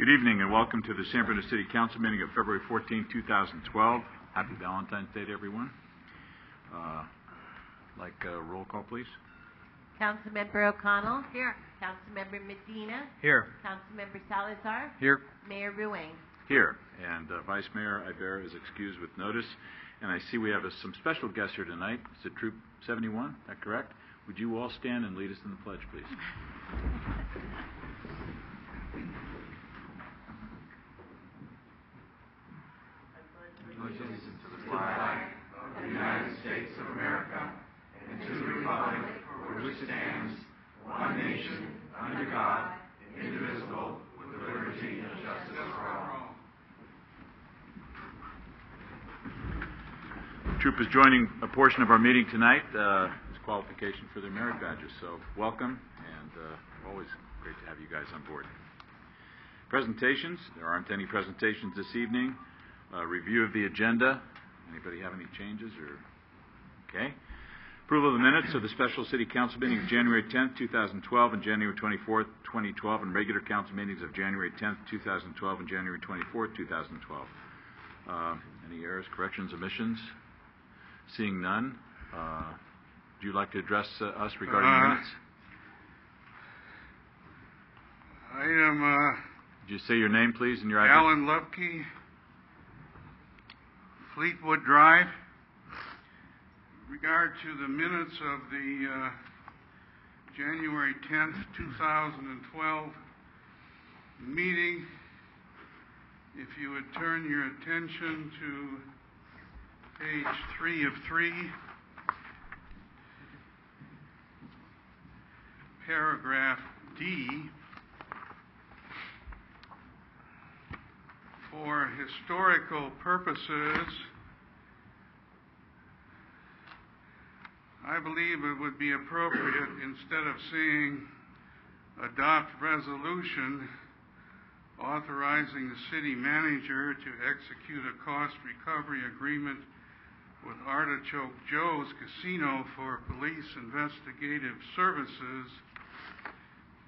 Good evening and welcome to the San Bruno City Council meeting of February 14, 2012. Happy Valentine's Day to everyone. Roll call, please. Councilmember O'Connell. Here. Councilmember Medina. Here. Councilmember Salazar. Here. Mayor Ruang. Here. And Vice Mayor Ibarra is excused with notice. And I see we have some special guests here tonight. Is it Troop 71? Is that correct? Would you all stand and lead us in the pledge, please? Allegiance to the flag of the United States of America and to the republic for which it stands, one nation, under God, indivisible, with liberty and justice for all. Troop is joining a portion of our meeting tonight as qualification for their merit badges. So welcome, and always great to have you guys on board. Presentations. There aren't any presentations this evening. Review of the agenda. Anybody have any changes? Okay. Approval of the minutes of the special city council meeting of January 10th, 2012 and January 24th, 2012, and regular council meetings of January 10th, 2012 and January 24th, 2012. Any errors, corrections, omissions? Seeing none, would you like to address us regarding the minutes? Would you say your name, please, and your address? Alan Lupke, Fleetwood Drive. Regard to the minutes of the January 10th, 2012 meeting, if you would turn your attention to page 3 of 3, paragraph D, for historical purposes, I believe it would be appropriate, instead of saying adopt resolution authorizing the city manager to execute a cost recovery agreement with Artichoke Joe's Casino for police investigative services,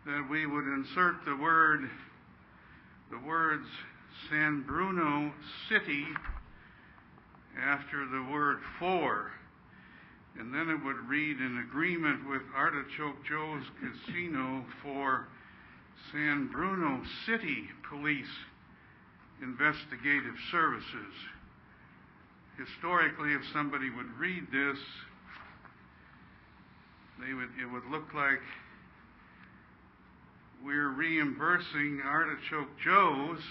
that we would insert the words San Bruno City after the word for, and then it would read in agreement with Artichoke Joe's Casino for San Bruno City Police Investigative Services. Historically, if somebody would read this, it would look like we're reimbursing Artichoke Joe's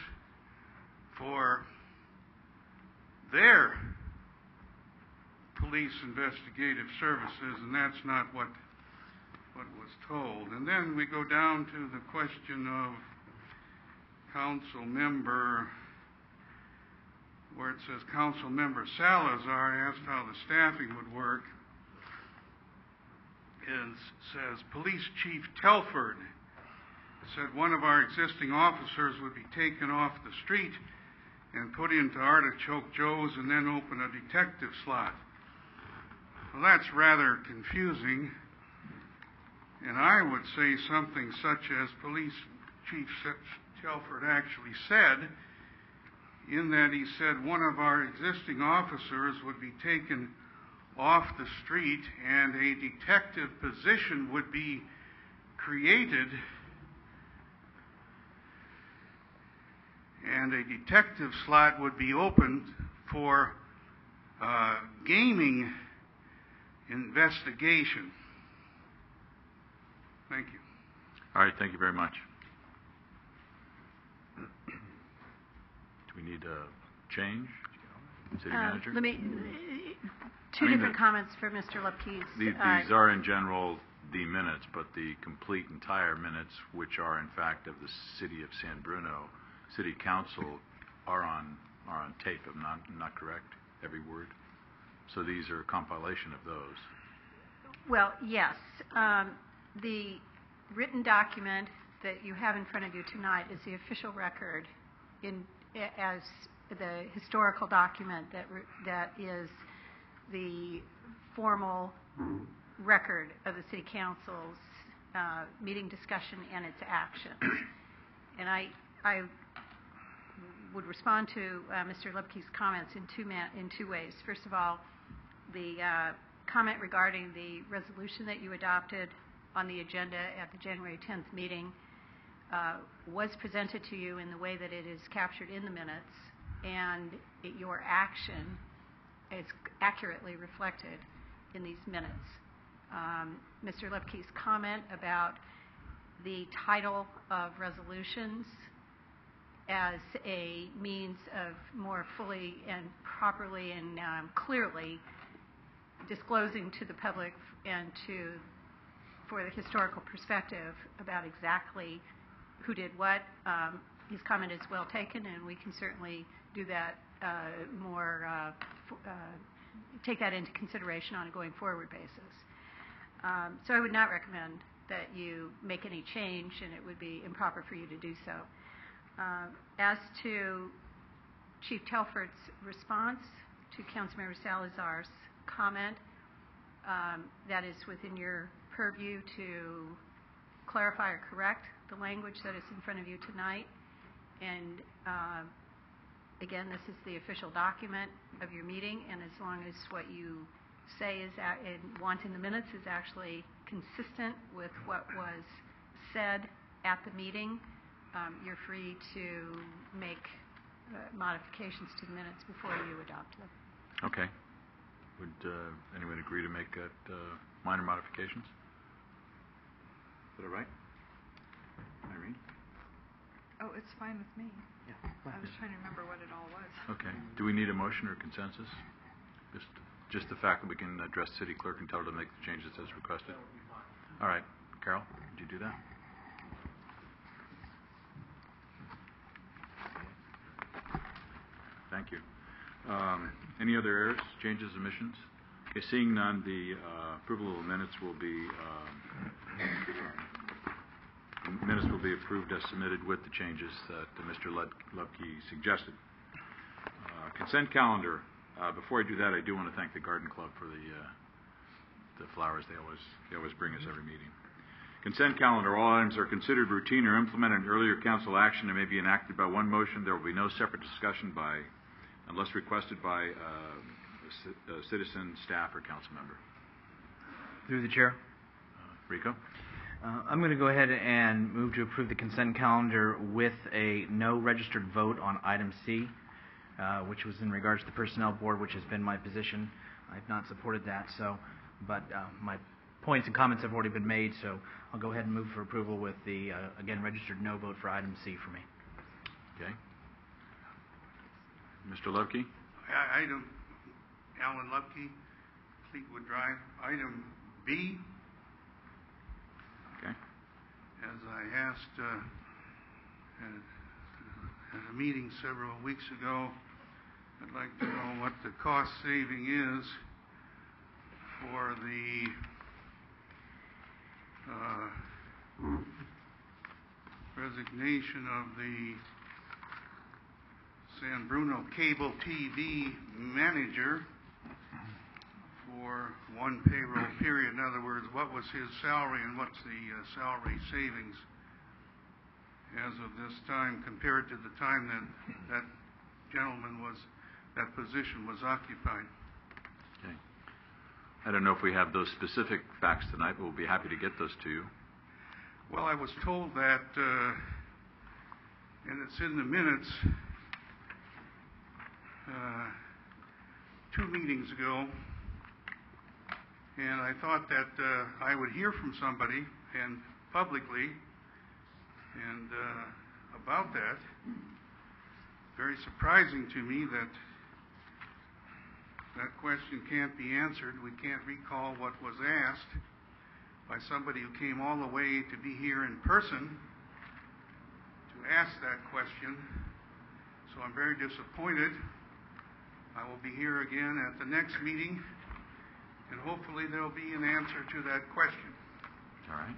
for their police investigative services, and that's not what was told. And then we go down to the question of council member, where it says Council Member Salazar asked how the staffing would work, and says Police Chief Telford said one of our existing officers would be taken off the street and put into Artichoke Joe's and then open a detective slot. Well, that's rather confusing, and I would say something such as Police Chief Telford actually said, in that he said one of our existing officers would be taken off the street and a detective position would be created, and a detective slot would be opened for gaming investigation. Thank you. All right, thank you very much. Do we need a change, City Manager? Two different comments for Mr. Lupke's. These are in general the minutes, but the complete entire minutes, which are in fact of the City of San Bruno City Council, are on tape. I'm not correct? Every word. So these are a compilation of those. Well, yes. The written document that you have in front of you tonight is the official record as the historical document that is the formal record of the City Council's meeting discussion and its action. And I would respond to Mr. Lupke's comments in two ways. First of all, the comment regarding the resolution that you adopted on the agenda at the January 10th meeting was presented to you in the way that it is captured in the minutes, and your action is accurately reflected in these minutes. Mr. Lupke's comment about the title of resolutions as a means of more fully and properly and clearly disclosing to the public and for the historical perspective about exactly who did what. His comment is well taken, and we can certainly do that take that into consideration on a going forward basis. So I would not recommend that you make any change, and it would be improper for you to do so. As to Chief Telford's response to Councilmember Salazar's comment, that is within your purview to clarify or correct the language that is in front of you tonight. And again, this is the official document of your meeting, and as long as what you say and want in the minutes is actually consistent with what was said at the meeting, you're free to make modifications to the minutes before you adopt them. Okay. Would anyone agree to make that minor modifications? Is that all right? Irene? Oh, it's fine with me. Yeah. I was trying to remember what it all was. Okay. Do we need a motion or consensus? Just the fact that we can address city clerk and tell her to make the changes as requested? That would be fine. All right. Carol, would you do that? Thank you. Any other errors, changes, omissions? Okay, seeing none, the approval of the minutes will be approved as submitted with the changes that Mr. Lupke suggested. Consent calendar. Before I do that, I do want to thank the Garden Club for the flowers. They always bring us every meeting. Consent calendar. All items are considered routine or implemented in earlier council action and may be enacted by one motion. There will be no separate discussion unless requested by a citizen, staff, or council member. Through the chair. Rico? I'm going to go ahead and move to approve the consent calendar with a no registered vote on item C, which was in regards to the personnel board, which has been my position. I've not supported that, but my points and comments have already been made, so I'll go ahead and move for approval with the, again, registered no vote for item C for me. Okay. Mr. Lupke? Item, Alan Lupke, Fleetwood Drive. Item B, Okay. as I asked at a meeting several weeks ago, I'd like to know what the cost saving is for the resignation of the San Bruno cable TV manager for one payroll period. In other words, what was his salary and what's the salary savings as of this time compared to the time that that position was occupied? Okay. I don't know if we have those specific facts tonight, but we'll be happy to get those to you. Well, I was told that, and it's in the minutes, 2 meetings ago, and I thought that I would hear from somebody and publicly and about that. Very surprising to me that question can't be answered. We can't recall what was asked by somebody who came all the way to be here in person to ask that question. So I'm very disappointed. I will be here again at the next meeting, and hopefully there'll be an answer to that question. All right.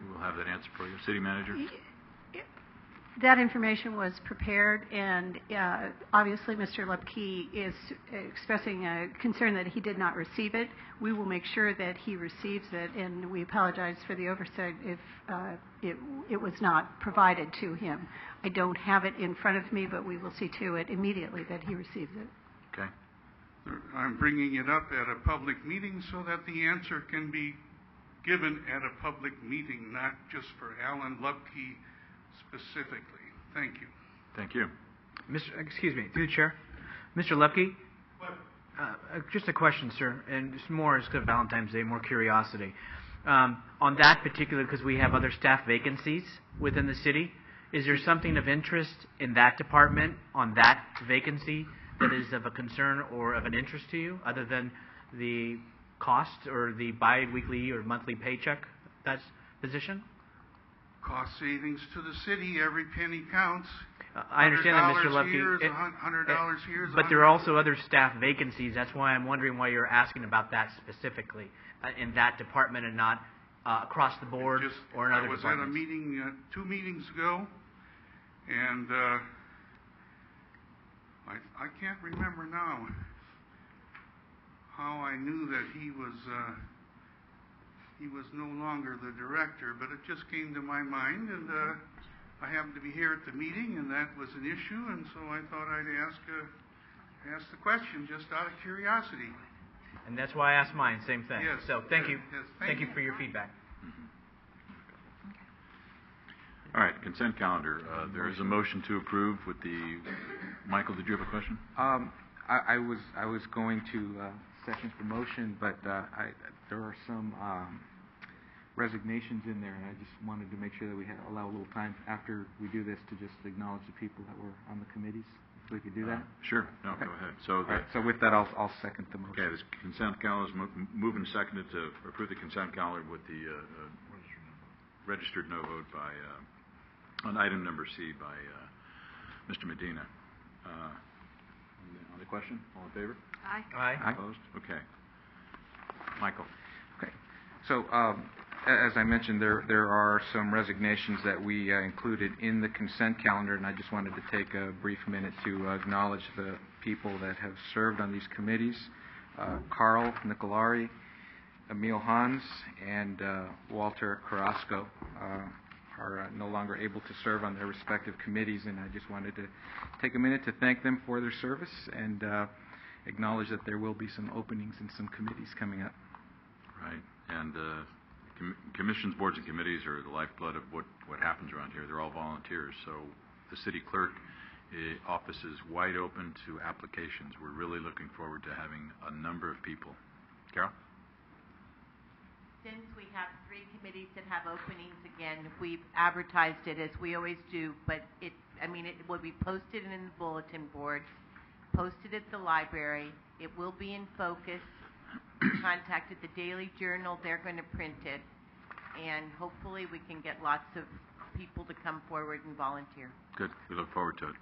We'll have that answer for you. City Manager? That information was prepared, and obviously Mr. Lepke is expressing a concern that he did not receive it. We will make sure that he receives it, and we apologize for the oversight if it was not provided to him. I don't have it in front of me, but we will see to it immediately that he receives it. Okay. I'm bringing it up at a public meeting so that the answer can be given at a public meeting, not just for Alan Lupke specifically. Thank you. Thank you. Excuse me, through the chair. Mr. Lepke? What? Just a question, sir, and it's more as to Valentine's Day, more curiosity. On that particular, because we have other staff vacancies within the city, is there something of interest in that department on that vacancy that is of a concern or of an interest to you, other than the cost or the bi-weekly or monthly paycheck that's position? Cost savings to the city, every penny counts. I understand that, Mr. $100 Lepke. here is $100 here is But there are $100. also other staff vacancies. That's why I'm wondering why you're asking about that specifically in that department and not across the board or in other departments. I was at a meeting 2 meetings ago, and I can't remember now how I knew that he was no longer the director, but it just came to my mind, and I happened to be here at the meeting, and that was an issue, and so I thought I'd ask the question just out of curiosity. And that's why I asked mine, same thing. Yes. So thank you. Yes, Thank you for your feedback. All right, consent calendar. There is a motion to approve with the... Michael, did you have a question? I was going to second the motion, but there are some resignations in there, and I just wanted to make sure that we allow a little time after we do this to just acknowledge the people that were on the committees. If we could do that. Sure. No, Okay. go ahead. So, All right, so with that, I'll second the motion. okay, this consent calendar is moved and seconded to approve the consent calendar with the registered no vote by on item number C by Mr. Medina. On the question, all in favor? Aye. Aye. Opposed? Okay. Michael. Okay. So, as I mentioned, there are some resignations that we included in the consent calendar, and I just wanted to take a brief minute to acknowledge the people that have served on these committees. Carl Nicolari, Emil Hans, and Walter Carrasco are no longer able to serve on their respective committees, and I just wanted to take a minute to thank them for their service and acknowledge that there will be some openings in some committees coming up. Right. And commissions, boards, and committees are the lifeblood of what happens around here. They're all volunteers. So the city clerk office is wide open to applications. We're really looking forward to having a number of people. Carol? Since we have 3 committees that have openings again, we've advertised it as we always do, but it will be posted in the bulletin board, posted at the library. It will be in focus. Contacted the Daily Journal. They're going to print it, and hopefully we can get lots of people to come forward and volunteer. Good. We look forward to it.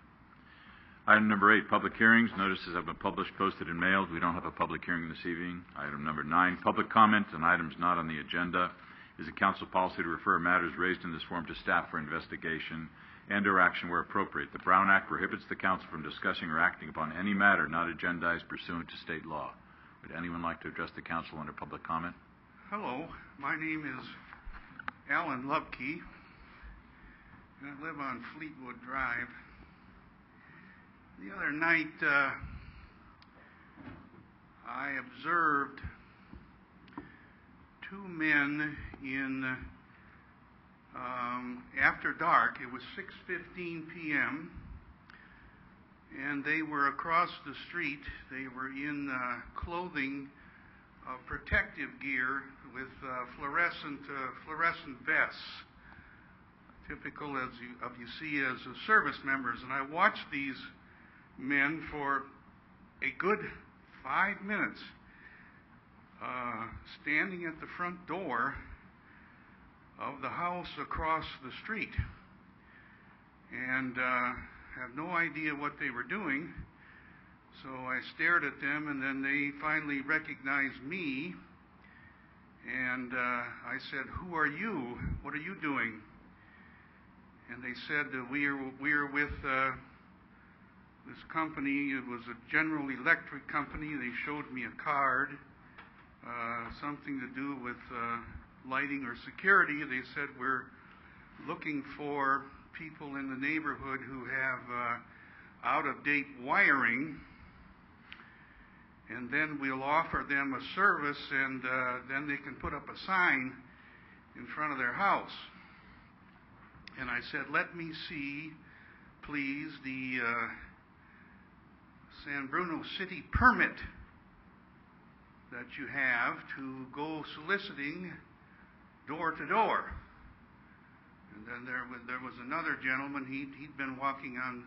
Item number 8, public hearings. Notices have been published, posted, and mailed. We don't have a public hearing this evening. Item number 9, public comment on items not on the agenda. Is it council policy to refer matters raised in this forum to staff for investigation and/or action where appropriate? The Brown Act prohibits the council from discussing or acting upon any matter not agendized pursuant to state law. Would anyone like to address the council under public comment? Hello, my name is Alan Lupke, and I live on Fleetwood Drive. The other night, I observed 2 men in, after dark. It was 6:15 p.m., and they were across the street. They were in clothing, protective gear with fluorescent vests, typical as you see as service members. And I watched these men for a good 5 minutes, standing at the front door of the house across the street, and have no idea what they were doing. So I stared at them, and then they finally recognized me, and I said, "Who are you? What are you doing?" and they said that we are with this company. It was a General Electric company. They showed me a card, something to do with lighting or security. They said we're looking for people in the neighborhood who have out-of-date wiring, and then we'll offer them a service, and then they can put up a sign in front of their house. And I said, let me see, please, the San Bruno city permit that you have to go soliciting door to door. And then there was another gentleman. He'd been walking on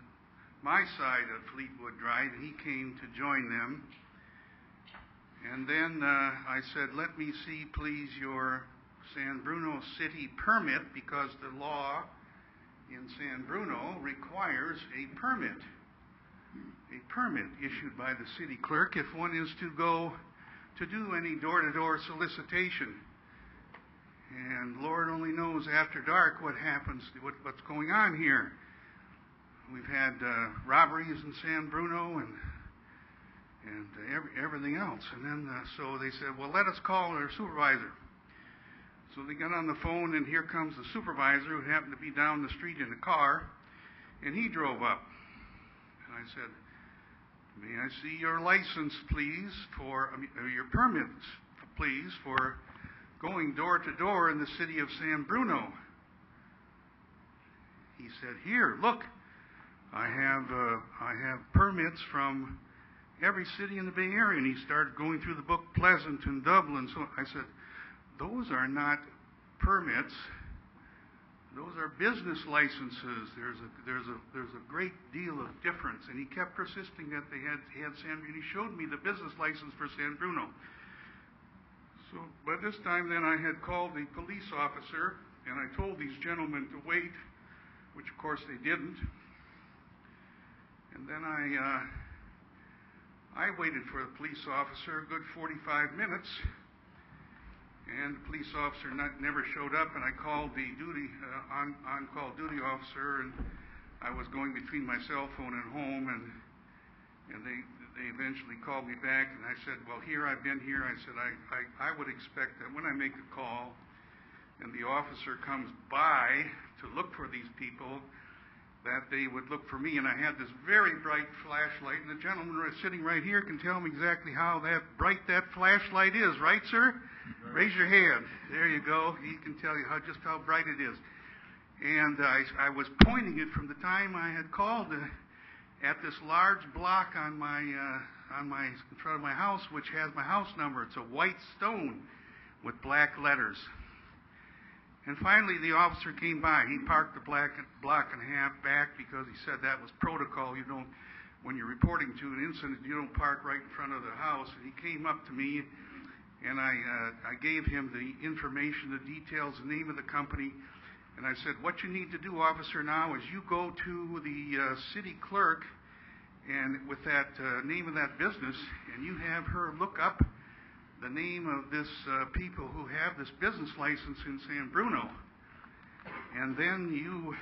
my side of Fleetwood Drive. He came to join them. And then I said, let me see, please, your San Bruno city permit, because the law in San Bruno requires a permit issued by the city clerk if one is to go to do any door-to-door solicitation. And Lord only knows after dark what happens, what's going on here. We've had robberies in San Bruno and everything else. And then so they said, well, let us call our supervisor. So they got on the phone, and here comes the supervisor, who happened to be down the street in a car, and he drove up. And I said, may I see your license, please, your permits, please, for going door to door in the city of San Bruno. He said, here, look, I have permits from every city in the Bay Area. And he started going through the book, Pleasant and Dublin. So I said, those are not permits. Those are business licenses. There's a great deal of difference. And he kept persisting that they had San Bruno. He showed me the business license for San Bruno. So by this time, then, I had called the police officer, and I told these gentlemen to wait, which of course they didn't. And then I waited for the police officer a good 45 minutes. And the police officer never showed up, and I called the on-call duty officer, and I was going between my cell phone and home, and they eventually called me back, and I said, well, here, I've been here. I said, I would expect that when I make a call and the officer comes by to look for these people, that they would look for me. And I had this very bright flashlight, and the gentleman sitting right here can tell me exactly how bright that flashlight is. Right, sir? Raise your hand. There you go. He can tell you just how bright it is. And I was pointing it from the time I had called at this large block on in front of my house, which has my house number. It's a white stone with black letters. And finally, the officer came by. He parked the block and a half back because he said that was protocol. You don't, when you're reporting to an incident, you don't park right in front of the house. And he came up to me, and I gave him the information, the details, the name of the company. And I said, what you need to do, officer, now is you go to the city clerk and with that name of that business, and you have her look up the name of this people who have this business license in San Bruno, and then you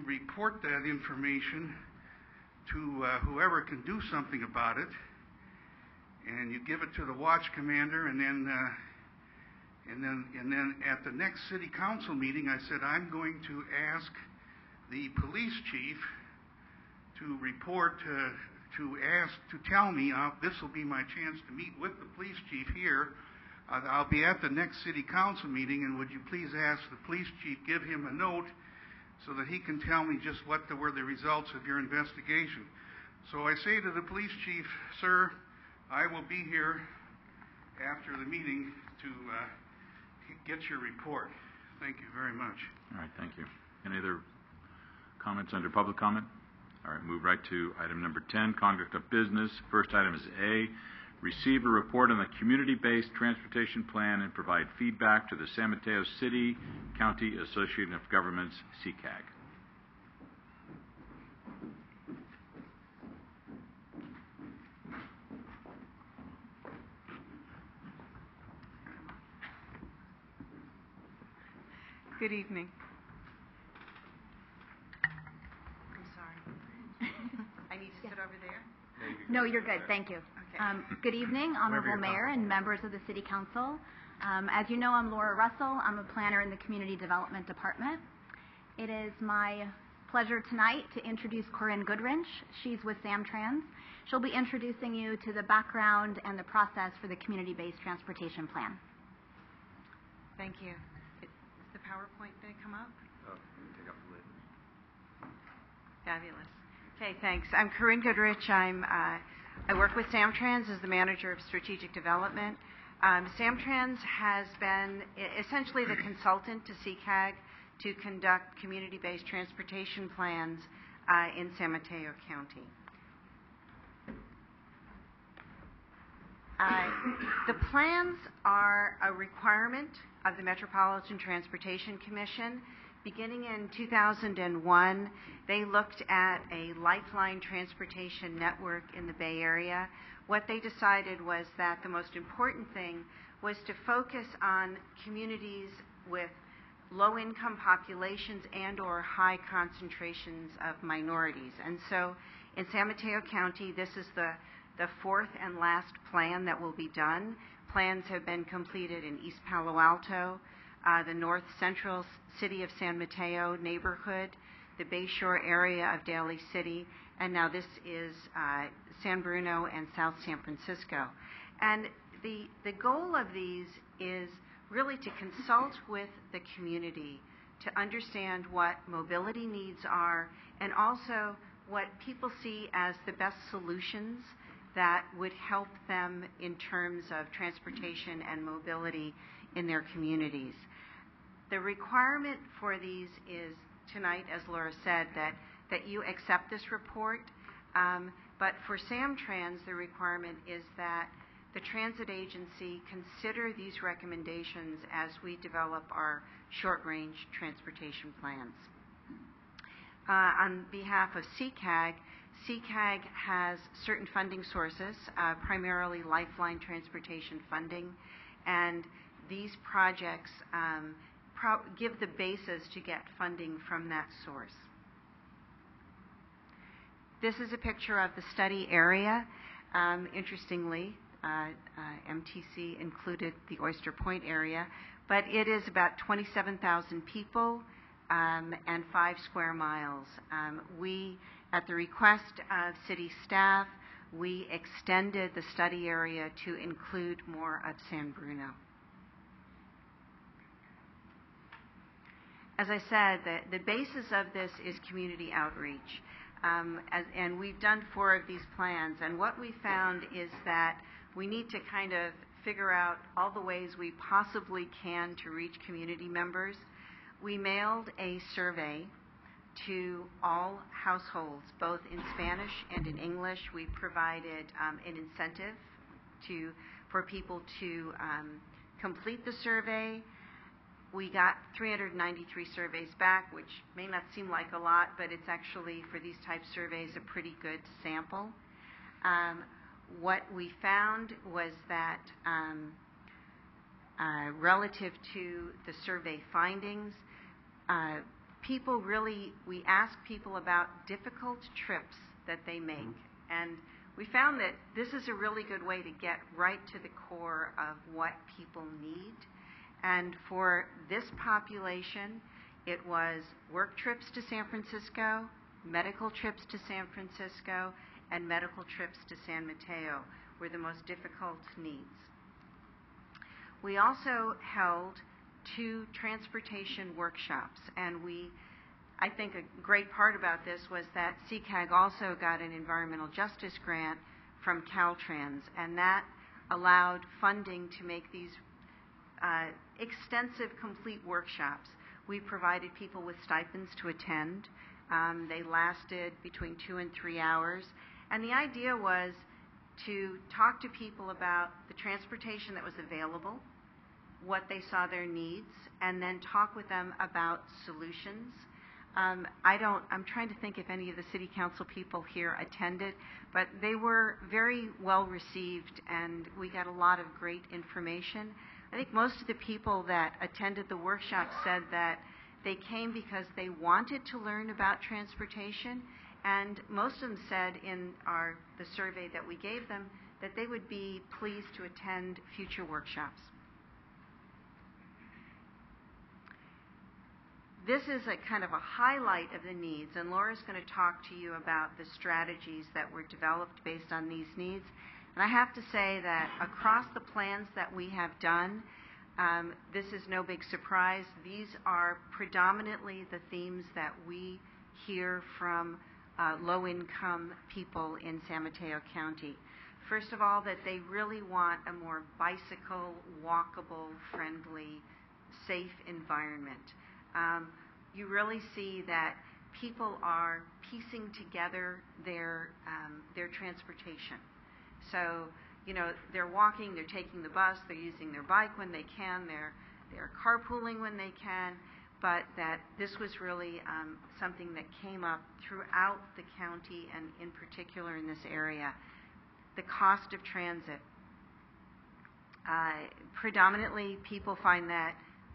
report that information to whoever can do something about it, and you give it to the watch commander, and then at the next city council meeting, I said, I'm going to ask the police chief to report to tell me, this will be my chance to meet with the police chief here. I'll be at the next city council meeting, and would you please ask the police chief, give him a note so that he can tell me just what were the results of your investigation. So I say to the police chief, sir, I will be here after the meeting to get your report. Thank you very much. All right, thank you. Any other comments under public comment? All right, move right to item number 10, conduct of business. First item is A, receive a report on the community-based transportation plan and provide feedback to the San Mateo City County Association of Governments, CCAG. Good evening. No, you're good. Thank you. Okay. Good evening, Honorable Mayor and members of the City Council. As you know, I'm Laura Russell. I'm a planner in the Community Development Department. It is my pleasure tonight to introduce Corinne Goodrich. She's with Samtrans. She'll be introducing you to the background and the process for the community-based transportation plan. Thank you. Is the PowerPoint going to come up? Oh, take off the lid. Fabulous. Okay, thanks. I'm Corinne Goodrich. I work with Samtrans as the Manager of Strategic Development. Samtrans has been essentially the consultant to CCAG to conduct community-based transportation plans in San Mateo County. The plans are a requirement of the Metropolitan Transportation Commission. Beginning in 2001, they looked at a lifeline transportation network in the Bay Area. What they decided was that the most important thing was to focus on communities with low-income populations and or high concentrations of minorities. And so in San Mateo County, this is the fourth and last plan that will be done. Plans have been completed in East Palo Alto, the north central city of San Mateo neighborhood, the Bayshore area of Daly City, and now this is San Bruno and South San Francisco. And the goal of these is really to consult with the community to understand what mobility needs are and also what people see as the best solutions that would help them in terms of transportation and mobility in their communities. The requirement for these is tonight, as Laura said, that you accept this report. But for Samtrans, the requirement is that the transit agency consider these recommendations as we develop our short-range transportation plans. On behalf of CCAG, CCAG has certain funding sources, primarily lifeline transportation funding, and these projects give the basis to get funding from that source. This is a picture of the study area. Interestingly, MTC included the Oyster Point area, but it is about 27,000 people and 5 square miles. We, at the request of city staff, we extended the study area to include more of San Bruno. As I said, the basis of this is community outreach. And we've done 4 of these plans, and what we found is that we need to kind of figure out all the ways we possibly can to reach community members. We mailed a survey to all households, both in Spanish and in English. We provided an incentive for people to complete the survey. We got 393 surveys back, which may not seem like a lot, but it's actually, for these type surveys, a pretty good sample. What we found was that relative to the survey findings, we asked people about difficult trips that they make. And we found that this is a really good way to get right to the core of what people need. And for this population, it was work trips to San Francisco, medical trips to San Francisco, and medical trips to San Mateo were the most difficult needs. We also held 2 transportation workshops, and I think a great part about this was that CCAG also got an environmental justice grant from Caltrans, and that allowed funding to make these extensive, complete workshops. We provided people with stipends to attend. They lasted between 2 and 3 hours. And the idea was to talk to people about the transportation that was available, what they saw their needs, and then talk with them about solutions. I'm trying to think if any of the city council people here attended, but they were very well received, and we got a lot of great information. I think most of the people that attended the workshop said that they came because they wanted to learn about transportation And most of them said in the survey that we gave them that they would be pleased to attend future workshops. This is a kind of a highlight of the needs, and Laura's going to talk to you about the strategies that were developed based on these needs. And I have to say that across the plans that we have done, this is no big surprise. These are predominantly the themes that we hear from low-income people in San Mateo County. First of all, that they really want a more bicycle, walkable, friendly, safe environment. You really see that people are piecing together their transportation. So, you know, they're walking, they're taking the bus, they're using their bike when they can, they're carpooling when they can, but that this was really something that came up throughout the county and in particular in this area. The cost of transit. Predominantly, people find that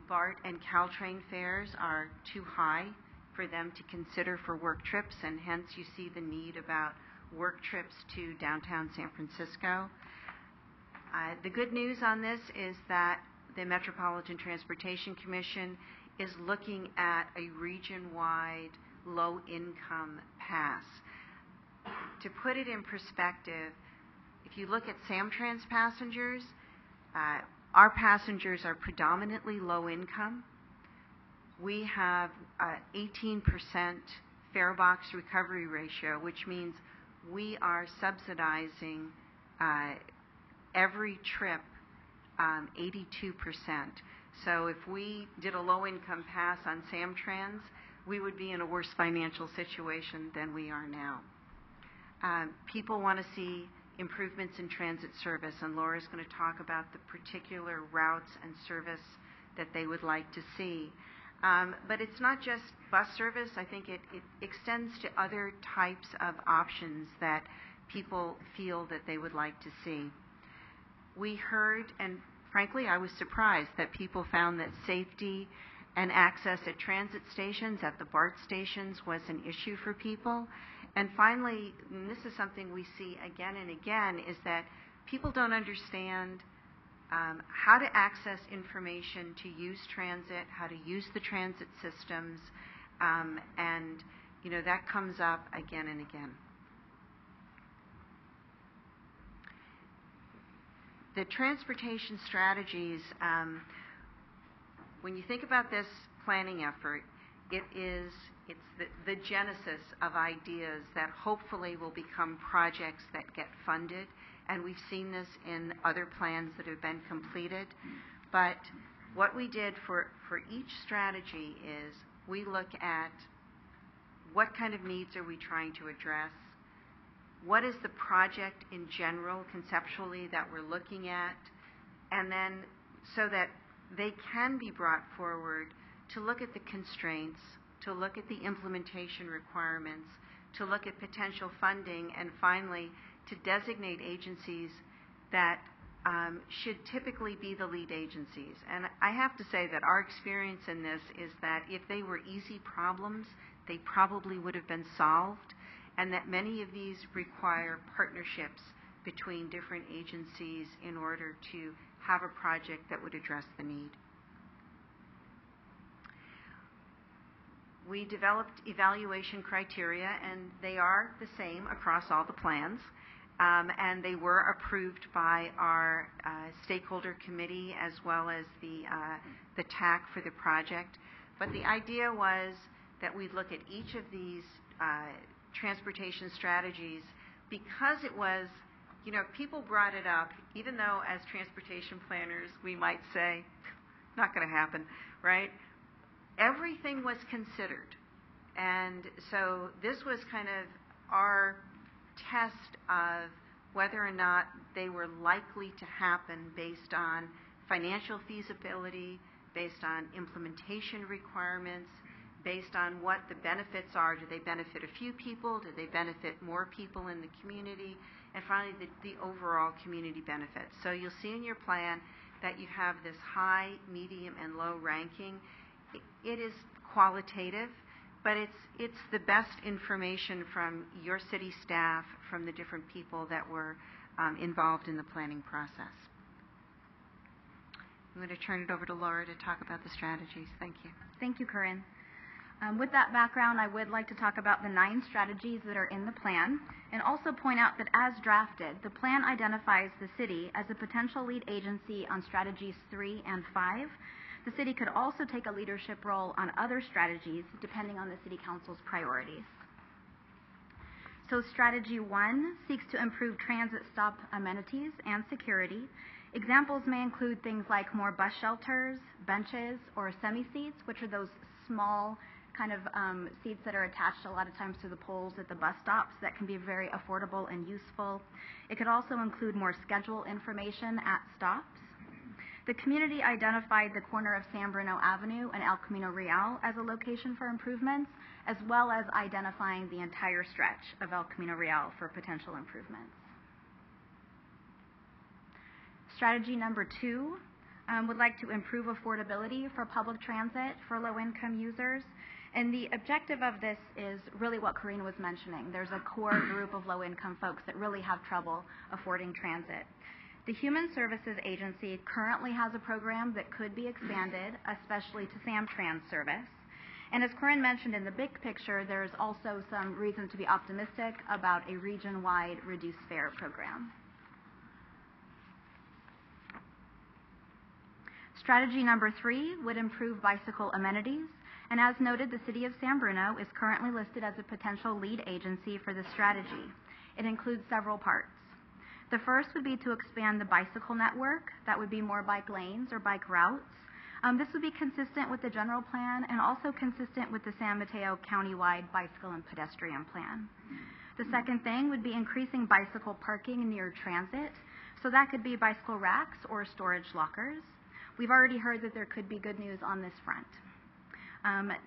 BART and Caltrain fares are too high for them to consider for work trips, and hence you see the need about work trips to downtown San Francisco. The good news on this is that the Metropolitan Transportation Commission is looking at a region-wide low-income pass. To put it in perspective, if you look at Samtrans passengers, our passengers are predominantly low income. We have 18% fare box recovery ratio, which means we are subsidizing every trip 82%. So if we did a low-income pass on Samtrans, we would be in a worse financial situation than we are now. People want to see improvements in transit service, and Laura's going to talk about the particular routes and service that they would like to see. But it's not just bus service. I think it extends to other types of options that people feel that they would like to see. We heard, and frankly, I was surprised that people found that safety and access at transit stations, at the BART stations, was an issue for people. And finally, and this is something we see again and again, is that people don't understand how to access information to use transit, how to use the transit systems, and you know, that comes up again and again. The transportation strategies, when you think about this planning effort, it's the genesis of ideas that hopefully will become projects that get funded, and we've seen this in other plans that have been completed. But what we did for each strategy is we look at what kind of needs are we trying to address, what is the project in general, conceptually, that we're looking at, and then so that they can be brought forward to look at the constraints, to look at the implementation requirements, to look at potential funding, and finally to designate agencies that should typically be the lead agencies. And I have to say that our experience in this is that if they were easy problems, they probably would have been solved, and that many of these require partnerships between different agencies in order to have a project that would address the need. We developed evaluation criteria, and they are the same across all the plans, and they were approved by our stakeholder committee as well as the TAC for the project. But the idea was that we'd look at each of these transportation strategies, because it was, you know, people brought it up, even though as transportation planners we might say, not going to happen, right? Everything was considered. And so this was kind of our test of whether or not they were likely to happen based on financial feasibility, based on implementation requirements, based on what the benefits are. Do they benefit a few people? Do they benefit more people in the community? And finally, the overall community benefits. So you'll see in your plan that you have this high, medium, and low ranking. It is qualitative, but it's the best information from your city staff, from the different people that were involved in the planning process. I'm going to turn it over to Laura to talk about the strategies. Thank you. Thank you, Corinne. With that background, I would like to talk about the 9 strategies that are in the plan, and also point out that as drafted, the plan identifies the city as a potential lead agency on strategies 3 and 5. The city could also take a leadership role on other strategies, depending on the City Council's priorities. So strategy 1 seeks to improve transit stop amenities and security. Examples may include things like more bus shelters, benches, or semi-seats, which are those small kind of seats that are attached a lot of times to the poles at the bus stops that can be very affordable and useful. It could also include more schedule information at stops. The community identified the corner of San Bruno Avenue and El Camino Real as a location for improvements, as well as identifying the entire stretch of El Camino Real for potential improvements. Strategy number 2 would like to improve affordability for public transit for low-income users. And the objective of this is really what Corinne was mentioning. There's a core group of low-income folks that really have trouble affording transit. The Human Services Agency currently has a program that could be expanded, especially to Samtrans service. And as Corinne mentioned, in the big picture, there's also some reason to be optimistic about a region-wide reduced fare program. Strategy number 3 would improve bicycle amenities. And as noted, the City of San Bruno is currently listed as a potential lead agency for this strategy. It includes several parts. The first would be to expand the bicycle network. That would be more bike lanes or bike routes. This would be consistent with the general plan and also consistent with the San Mateo County-wide bicycle and pedestrian plan. The second thing would be increasing bicycle parking near transit. So that could be bicycle racks or storage lockers. We've already heard that there could be good news on this front.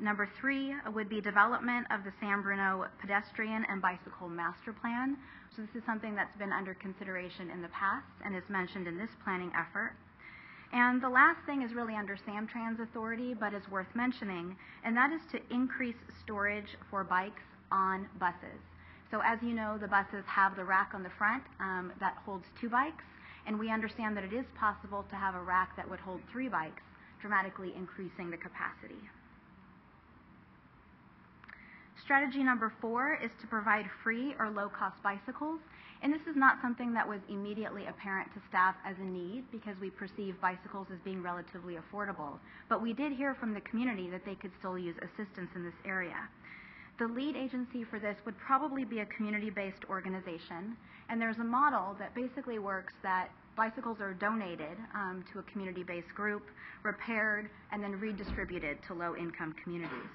Number 3 would be development of the San Bruno pedestrian and bicycle master plan. So this is something that's been under consideration in the past and is mentioned in this planning effort. And the last thing is really under Samtrans authority, but is worth mentioning, and that is to increase storage for bikes on buses. So as you know, the buses have the rack on the front that holds 2 bikes, and we understand that it is possible to have a rack that would hold 3 bikes, dramatically increasing the capacity. Strategy number 4 is to provide free or low-cost bicycles, and this is not something that was immediately apparent to staff as a need because we perceive bicycles as being relatively affordable, but we did hear from the community that they could still use assistance in this area. The lead agency for this would probably be a community-based organization, and there's a model that basically works that bicycles are donated to a community-based group, repaired, and then redistributed to low-income communities.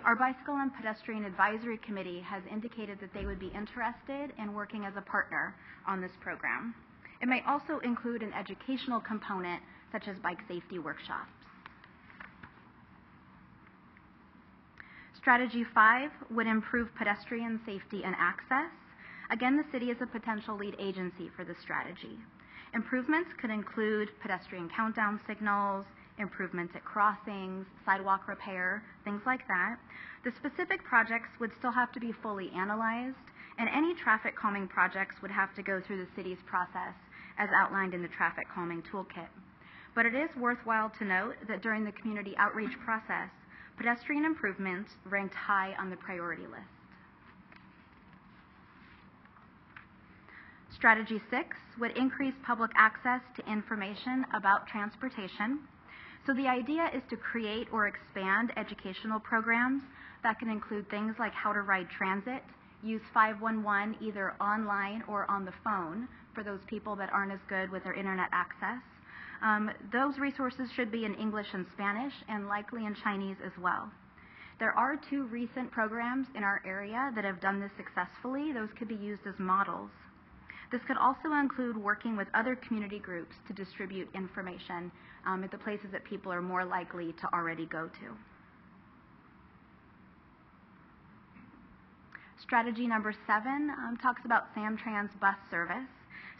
Our Bicycle and Pedestrian Advisory Committee has indicated that they would be interested in working as a partner on this program. It may also include an educational component, such as bike safety workshops. Strategy 5 would improve pedestrian safety and access. Again, the city is a potential lead agency for this strategy. Improvements could include pedestrian countdown signals, improvements at crossings, sidewalk repair, things like that. The specific projects would still have to be fully analyzed, and any traffic calming projects would have to go through the city's process as outlined in the traffic calming toolkit. But it is worthwhile to note that during the community outreach process, pedestrian improvements ranked high on the priority list. Strategy 6 would increase public access to information about transportation. So the idea is to create or expand educational programs that can include things like how to ride transit, use 511 either online or on the phone for those people that aren't as good with their internet access. Those resources should be in English and Spanish and likely in Chinese as well. There are 2 recent programs in our area that have done this successfully. Those could be used as models. This could also include working with other community groups to distribute information at the places that people are more likely to already go to. Strategy number 7 talks about Samtrans bus service.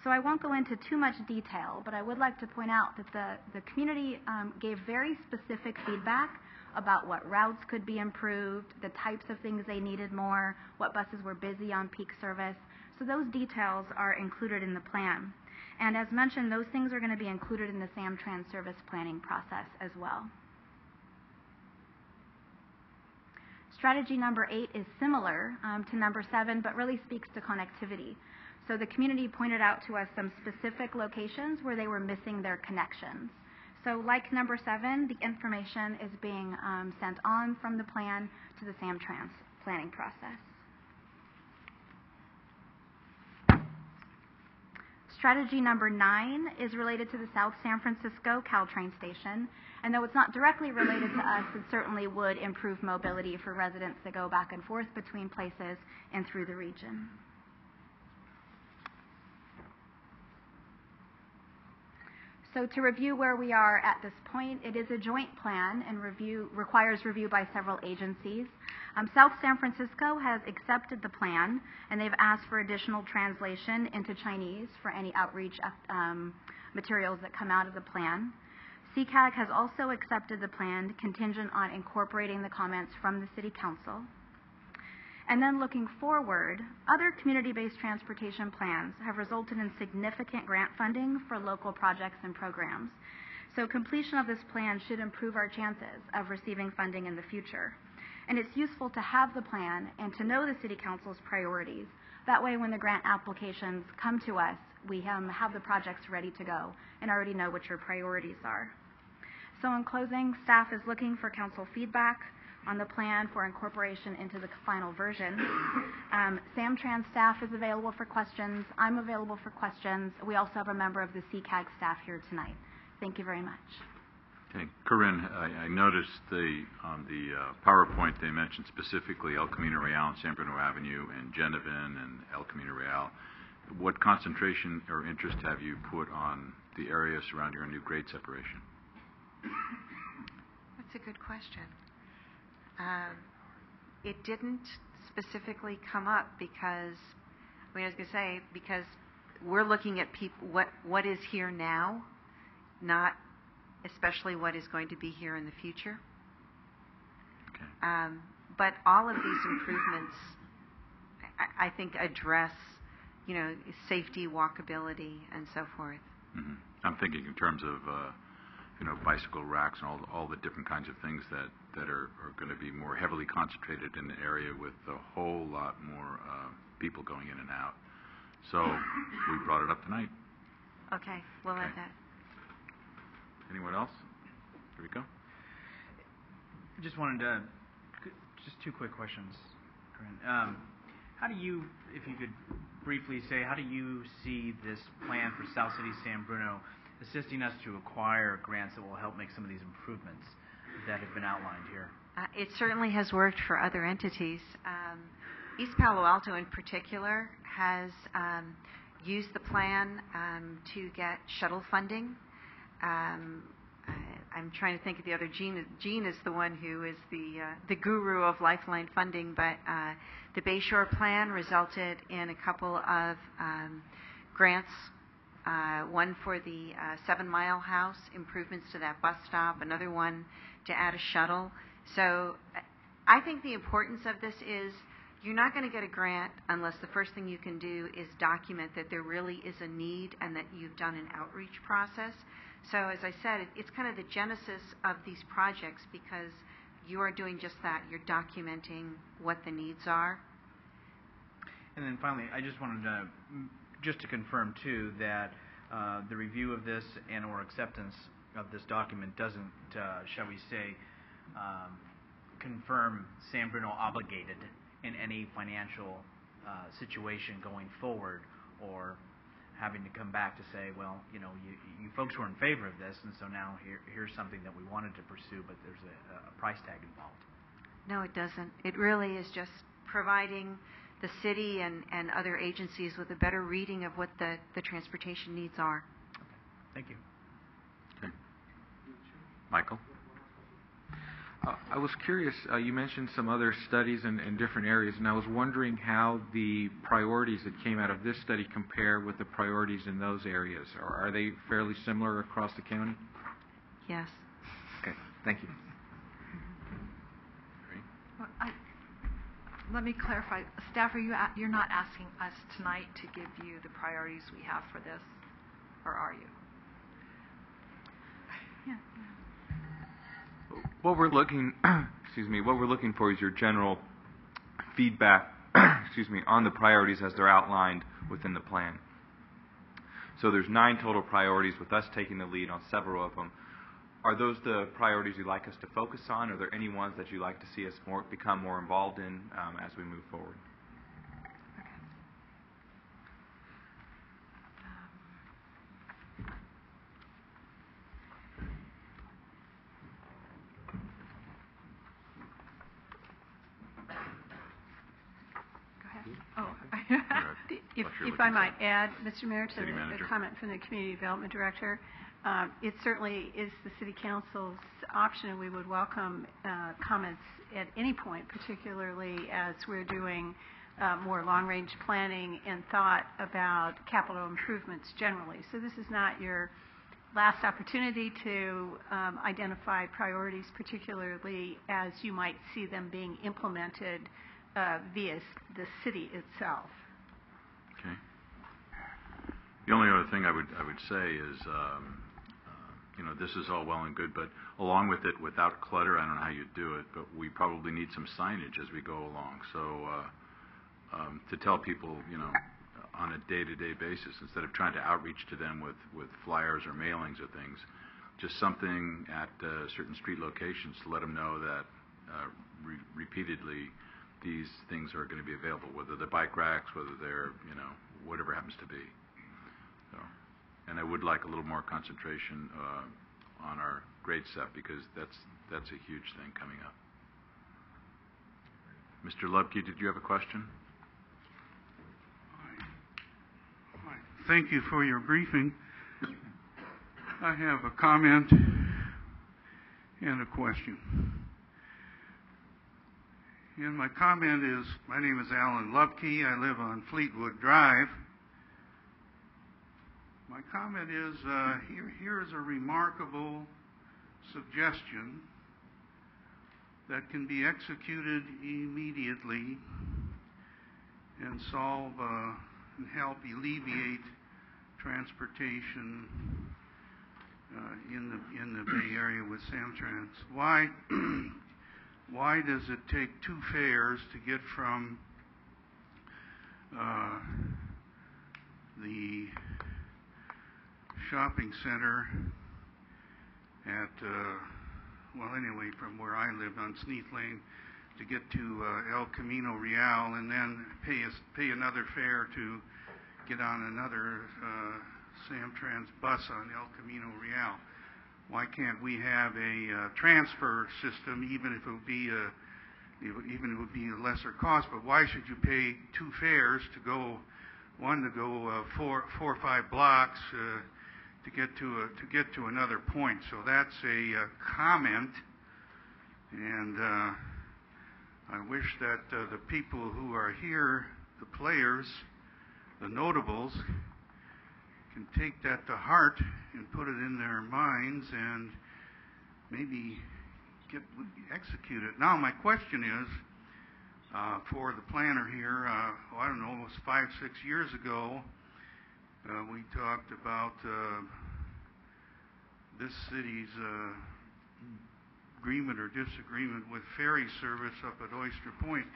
So I won't go into too much detail, but I would like to point out that the community gave very specific feedback about what routes could be improved, the types of things they needed more, what buses were busy on peak service. So those details are included in the plan. And as mentioned, those things are going to be included in the SamTrans service planning process as well. Strategy number 8 is similar to number 7, but really speaks to connectivity. So the community pointed out to us some specific locations where they were missing their connections. So like number 7, the information is being sent on from the plan to the SamTrans planning process. Strategy number 9 is related to the South San Francisco Caltrain station. And though it's not directly related to us, it certainly would improve mobility for residents that go back and forth between places and through the region. So to review where we are at this point, it is a joint plan and requires review by several agencies. South San Francisco has accepted the plan, and they've asked for additional translation into Chinese for any outreach materials that come out of the plan. CCAG has also accepted the plan contingent on incorporating the comments from the City Council. And then looking forward, other community-based transportation plans have resulted in significant grant funding for local projects and programs. So completion of this plan should improve our chances of receiving funding in the future. And it's useful to have the plan and to know the City Council's priorities. That way, when the grant applications come to us, we have the projects ready to go and already know what your priorities are. So in closing, staff is looking for council feedback on the plan for incorporation into the final version. SamTrans staff is available for questions. I'm available for questions. We also have a member of the CCAG staff here tonight. Thank you very much. Okay, Corinne, I noticed on the PowerPoint they mentioned specifically El Camino Real and San Bruno Avenue and Genevan and El Camino Real. What concentration or interest have you put on the area surrounding our new grade separation? That's a good question. It didn't specifically come up because, I was going to say, because we're looking at what is here now, not especially what is going to be here in the future. Okay. But all of these improvements, I think, address, safety, walkability, and so forth. Mm-hmm. I'm thinking in terms of, bicycle racks and all the different kinds of things that are going to be more heavily concentrated in the area with a whole lot more people going in and out. So we brought it up tonight. Okay, we'll add that. Anyone else? Here we go. Just wanted to, just 2 quick questions, Corinne. How do you, if you could briefly say, how do you see this plan for South City San Bruno assisting us to acquire grants that will help make some of these improvements that have been outlined here? It certainly has worked for other entities. East Palo Alto in particular has used the plan to get shuttle funding. I'm trying to think of the other. Gene is the one who is the guru of Lifeline funding, but the Bayshore plan resulted in a couple of grants, one for the 7 Mile House, improvements to that bus stop, another one to add a shuttle. So I think the importance of this is you're not going to get a grant unless the first thing you can do is document that there really is a need and that you've done an outreach process. So as I said, it's kind of the genesis of these projects because you are doing just that. You're documenting what the needs are. And then finally, I just wanted to confirm too that the review of this and or acceptance of this document doesn't, shall we say, confirm San Bruno obligated in any financial situation going forward, or having to come back to say, well, you folks were in favor of this, and so now here's something that we wanted to pursue, but there's a price tag involved. No, it doesn't. It really is just providing the city and other agencies with a better reading of what the transportation needs are. Okay. Thank you. Okay. Michael? I was curious, you mentioned some other studies in different areas, and I was wondering how the priorities that came out of this study compare with the priorities in those areas. Or are they fairly similar across the county? Yes. Okay, thank you. let me clarify. Staff, you're not asking us tonight to give you the priorities we have for this, or are you? Yeah. What we're looking, what we're looking for is your general feedback, on the priorities as they're outlined within the plan. So there's 9 total priorities with us taking the lead on several of them. Are those the priorities you'd like us to focus on? Are there any ones that you'd like to see us become more involved in as we move forward? If I might add, Mr. Mayor, to a comment from the Community Development Director, it certainly is the City Council's option, and we would welcome comments at any point, particularly as we're doing more long-range planning and thought about capital improvements generally. So this is not your last opportunity to identify priorities, particularly as you might see them being implemented via the city itself. Okay. The only other thing I would say is, this is all well and good, but along with it, without clutter, I don't know how you'd do it, but we probably need some signage as we go along. So to tell people, on a day-to-day basis, instead of trying to outreach to them with flyers or mailings or things, just something at certain street locations to let them know that repeatedly these things are going to be available, whether they're bike racks, whether they're, whatever happens to be. So, and I would like a little more concentration on our grade set, because that's a huge thing coming up. Mr. Lubke, did you have a question? Thank you for your briefing. I have a comment and a question. And my comment is, my name is Alan Lubke. I live on Fleetwood Drive. My comment is, here is a remarkable suggestion that can be executed immediately and solve and help alleviate transportation in the Bay Area with Samtrans. Why does it take 2 fares to get from the shopping center at, from where I lived on Sneath Lane to get to El Camino Real, and then pay another fare to get on another Samtrans bus on El Camino Real? Why can't we have a transfer system, even if it would be a lesser cost? But why should you pay 2 fares to go, one to go 4 or 5 blocks to get to another point? So that's a comment, and I wish that the people who are here, the players, the notables, can take that to heart and put it in their minds and maybe execute it. Now, my question is, for the planner here, I don't know, it was 5-6 years ago, we talked about this city's agreement or disagreement with ferry service up at Oyster Point.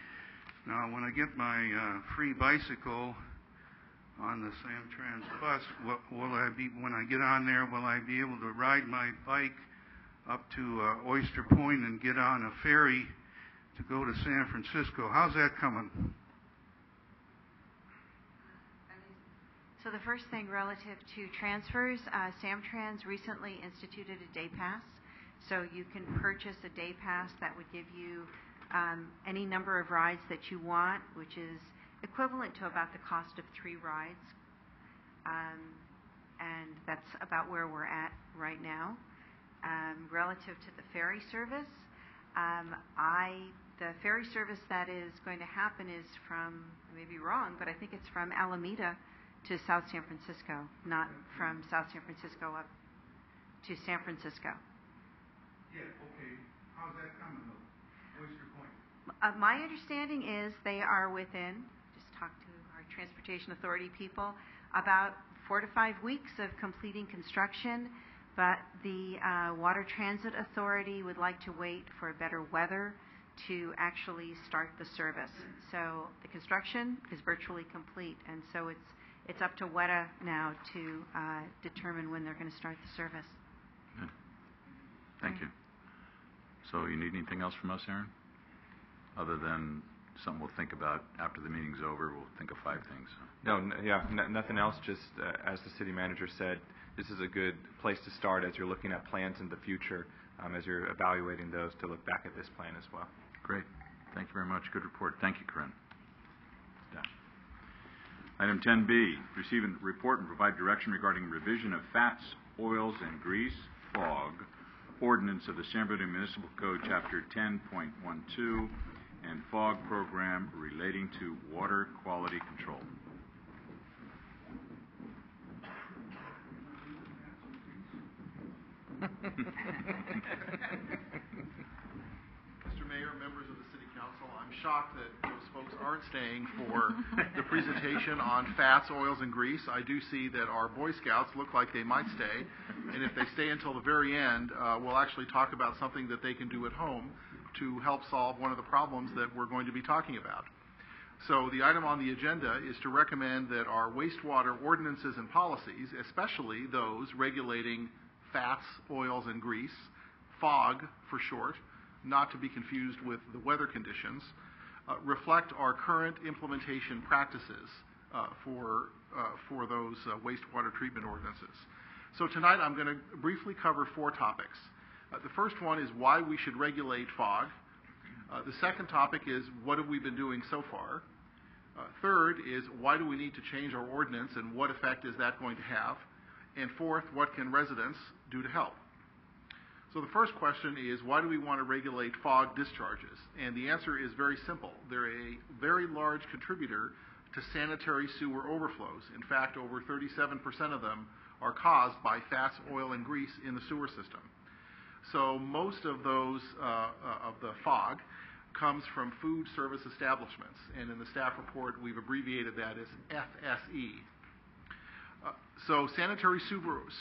Now, when I get my free bicycle on the Samtrans bus, when I get on there, will I be able to ride my bike up to Oyster Point and get on a ferry to go to San Francisco? How's that coming? So the first thing relative to transfers, Samtrans recently instituted a day pass. So you can purchase a day pass that would give you any number of rides that you want, which is equivalent to about the cost of 3 rides. And that's about where we're at right now. Relative to the ferry service, the ferry service that is going to happen is from, I may be wrong, but I think it's from Alameda to South San Francisco, not from South San Francisco up to San Francisco. Yeah, okay. How's that coming, though? Oyster Point? My understanding is they are within, just talked to our Transportation Authority people, about 4 to 5 weeks of completing construction, but the Water Transit Authority would like to wait for better weather to actually start the service. So the construction is virtually complete, and so it's up to WETA now to determine when they're going to start the service. Good. Thank you. So you need anything else from us, Aaron? Other than something we'll think about after the meeting's over, we'll think of 5 things. Nothing else. Just as the city manager said, this is a good place to start as you're looking at plans in the future, as you're evaluating those, to look back at this plan as well. Great. Thank you very much. Good report. Thank you, Corinne. Staff. Item 10B, receive and report and provide direction regarding revision of fats, oils, and grease, FOG, ordinance of the San Bruno Municipal Code, Chapter 10.12, and FOG program relating to water quality control. Mr. Mayor, members of the City Council, I'm shocked that those folks aren't staying for the presentation on fats, oils, and grease. I do see that our Boy Scouts look like they might stay, and if they stay until the very end, we'll actually talk about something that they can do at home to help solve one of the problems that we're going to be talking about. So the item on the agenda is to recommend that our wastewater ordinances and policies, especially those regulating fats, oils, and grease, FOG for short, not to be confused with the weather conditions, reflect our current implementation practices for those wastewater treatment ordinances. So tonight I'm going to briefly cover 4 topics. The first one is why we should regulate FOG. The second topic is what have we been doing so far. Third is why do we need to change our ordinance and what effect is that going to have. And fourth, what can residents do to help? So the first question is, why do we want to regulate FOG discharges? And the answer is very simple. They're a very large contributor to sanitary sewer overflows. In fact, over 37% of them are caused by fats, oil, and grease in the sewer system. So most of those, of the FOG, comes from food service establishments. And in the staff report, we've abbreviated that as FSE. So sanitary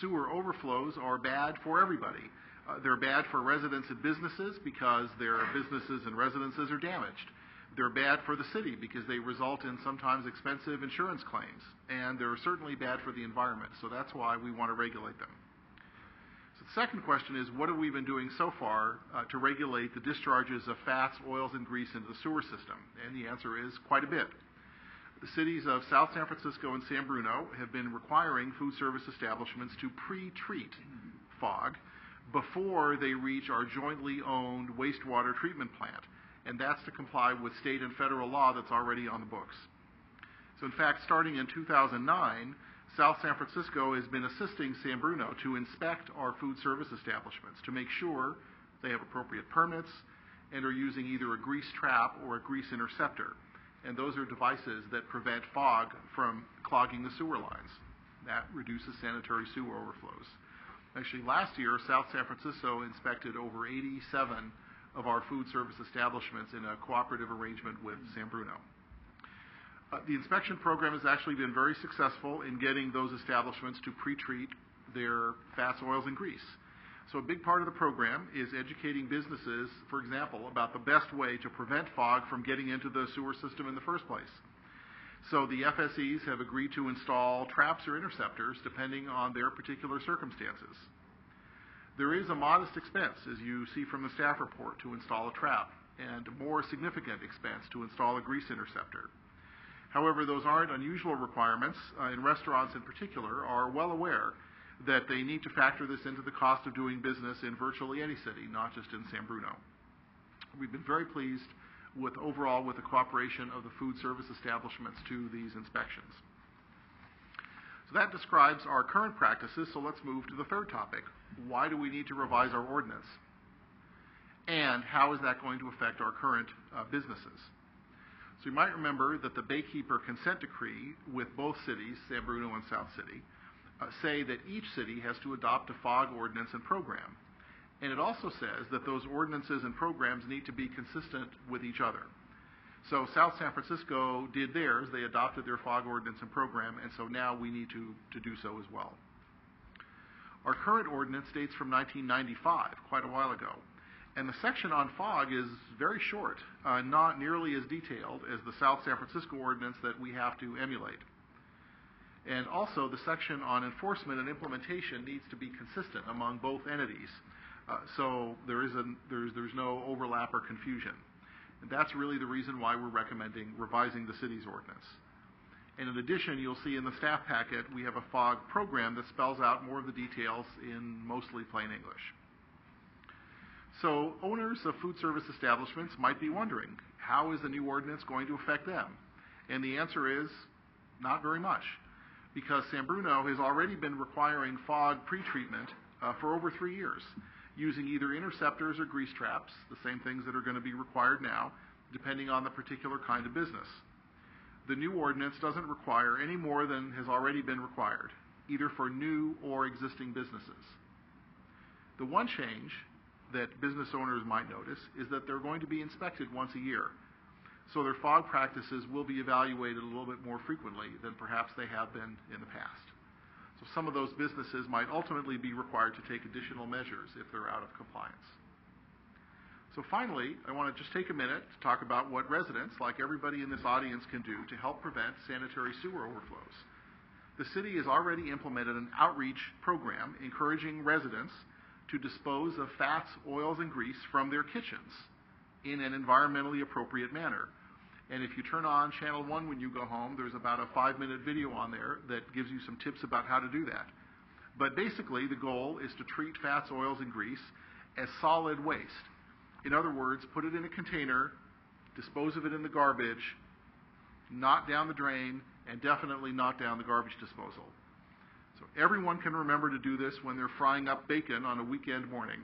sewer overflows are bad for everybody. They're bad for residents and businesses because their businesses and residences are damaged. They're bad for the city because they result in sometimes expensive insurance claims. And they're certainly bad for the environment. So that's why we want to regulate them. So the second question is, what have we been doing so far to regulate the discharges of fats, oils, and grease into the sewer system? And the answer is quite a bit. The cities of South San Francisco and San Bruno have been requiring food service establishments to pre-treat FOG before they reach our jointly owned wastewater treatment plant. And that's to comply with state and federal law that's already on the books. So in fact, starting in 2009, South San Francisco has been assisting San Bruno to inspect our food service establishments to make sure they have appropriate permits and are using either a grease trap or a grease interceptor. And those are devices that prevent FOG from clogging the sewer lines. That reduces sanitary sewer overflows. Actually, last year, South San Francisco inspected over 87 of our food service establishments in a cooperative arrangement with San Bruno. The inspection program has actually been very successful in getting those establishments to pre-treat their fats, oils, and grease. So a big part of the program is educating businesses, for example, about the best way to prevent FOG from getting into the sewer system in the first place. So the FSEs have agreed to install traps or interceptors depending on their particular circumstances. There is a modest expense, as you see from the staff report, to install a trap, and a more significant expense to install a grease interceptor. However, those aren't unusual requirements, and restaurants in particular are well aware that they need to factor this into the cost of doing business in virtually any city, not just in San Bruno. We've been very pleased overall with the cooperation of the food service establishments to these inspections. So that describes our current practices, so let's move to the third topic. Why do we need to revise our ordinance? And how is that going to affect our current businesses? So you might remember that the Baykeeper consent decree with both cities, San Bruno and South City, say that each city has to adopt a FOG ordinance and program. And it also says that those ordinances and programs need to be consistent with each other. So South San Francisco did theirs. They adopted their fog ordinance and program, and so now we need to do so as well. Our current ordinance dates from 1995, quite a while ago. And the section on fog is very short, not nearly as detailed as the South San Francisco ordinance that we have to emulate. And also, the section on enforcement and implementation needs to be consistent among both entities, so there's no overlap or confusion. And that's really the reason why we're recommending revising the city's ordinance. And in addition, you'll see in the staff packet, we have a fog program that spells out more of the details in mostly plain English. So owners of food service establishments might be wondering, how is the new ordinance going to affect them? And the answer is, not very much, because San Bruno has already been requiring fog pretreatment for over 3 years, using either interceptors or grease traps, the same things that are going to be required now, depending on the particular kind of business. The new ordinance doesn't require any more than has already been required, either for new or existing businesses. The one change that business owners might notice is that they're going to be inspected once a year. So their fog practices will be evaluated a little bit more frequently than perhaps they have been in the past. So some of those businesses might ultimately be required to take additional measures if they're out of compliance. So finally, I want to just take a minute to talk about what residents, like everybody in this audience, can do to help prevent sanitary sewer overflows. The city has already implemented an outreach program encouraging residents to dispose of fats, oils, and grease from their kitchens in an environmentally appropriate manner. And if you turn on Channel 1 when you go home, there's about a 5-minute video on there that gives you some tips about how to do that. But basically, the goal is to treat fats, oils, and grease as solid waste. In other words, put it in a container, dispose of it in the garbage, not down the drain, and definitely not down the garbage disposal. So everyone can remember to do this when they're frying up bacon on a weekend morning.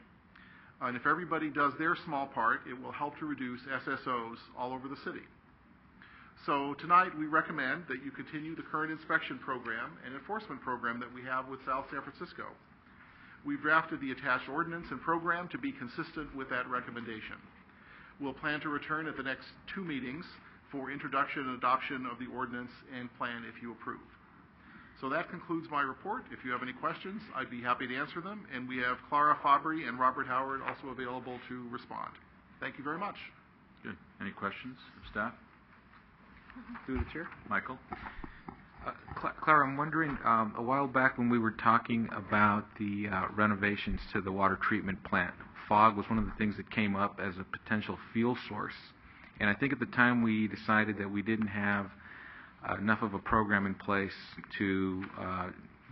And if everybody does their small part, it will help to reduce SSOs all over the city. So tonight we recommend that you continue the current inspection program and enforcement program that we have with South San Francisco. We've drafted the attached ordinance and program to be consistent with that recommendation. We'll plan to return at the next 2 meetings for introduction and adoption of the ordinance and plan if you approve. So that concludes my report. If you have any questions, I'd be happy to answer them. And we have Clara Fabry and Robert Howard also available to respond. Thank you very much. Good. Any questions of staff? Through the chair. Michael? Clara, I'm wondering, a while back when we were talking about the renovations to the water treatment plant, fog was one of the things that came up as a potential fuel source. And I think at the time we decided that we didn't have enough of a program in place to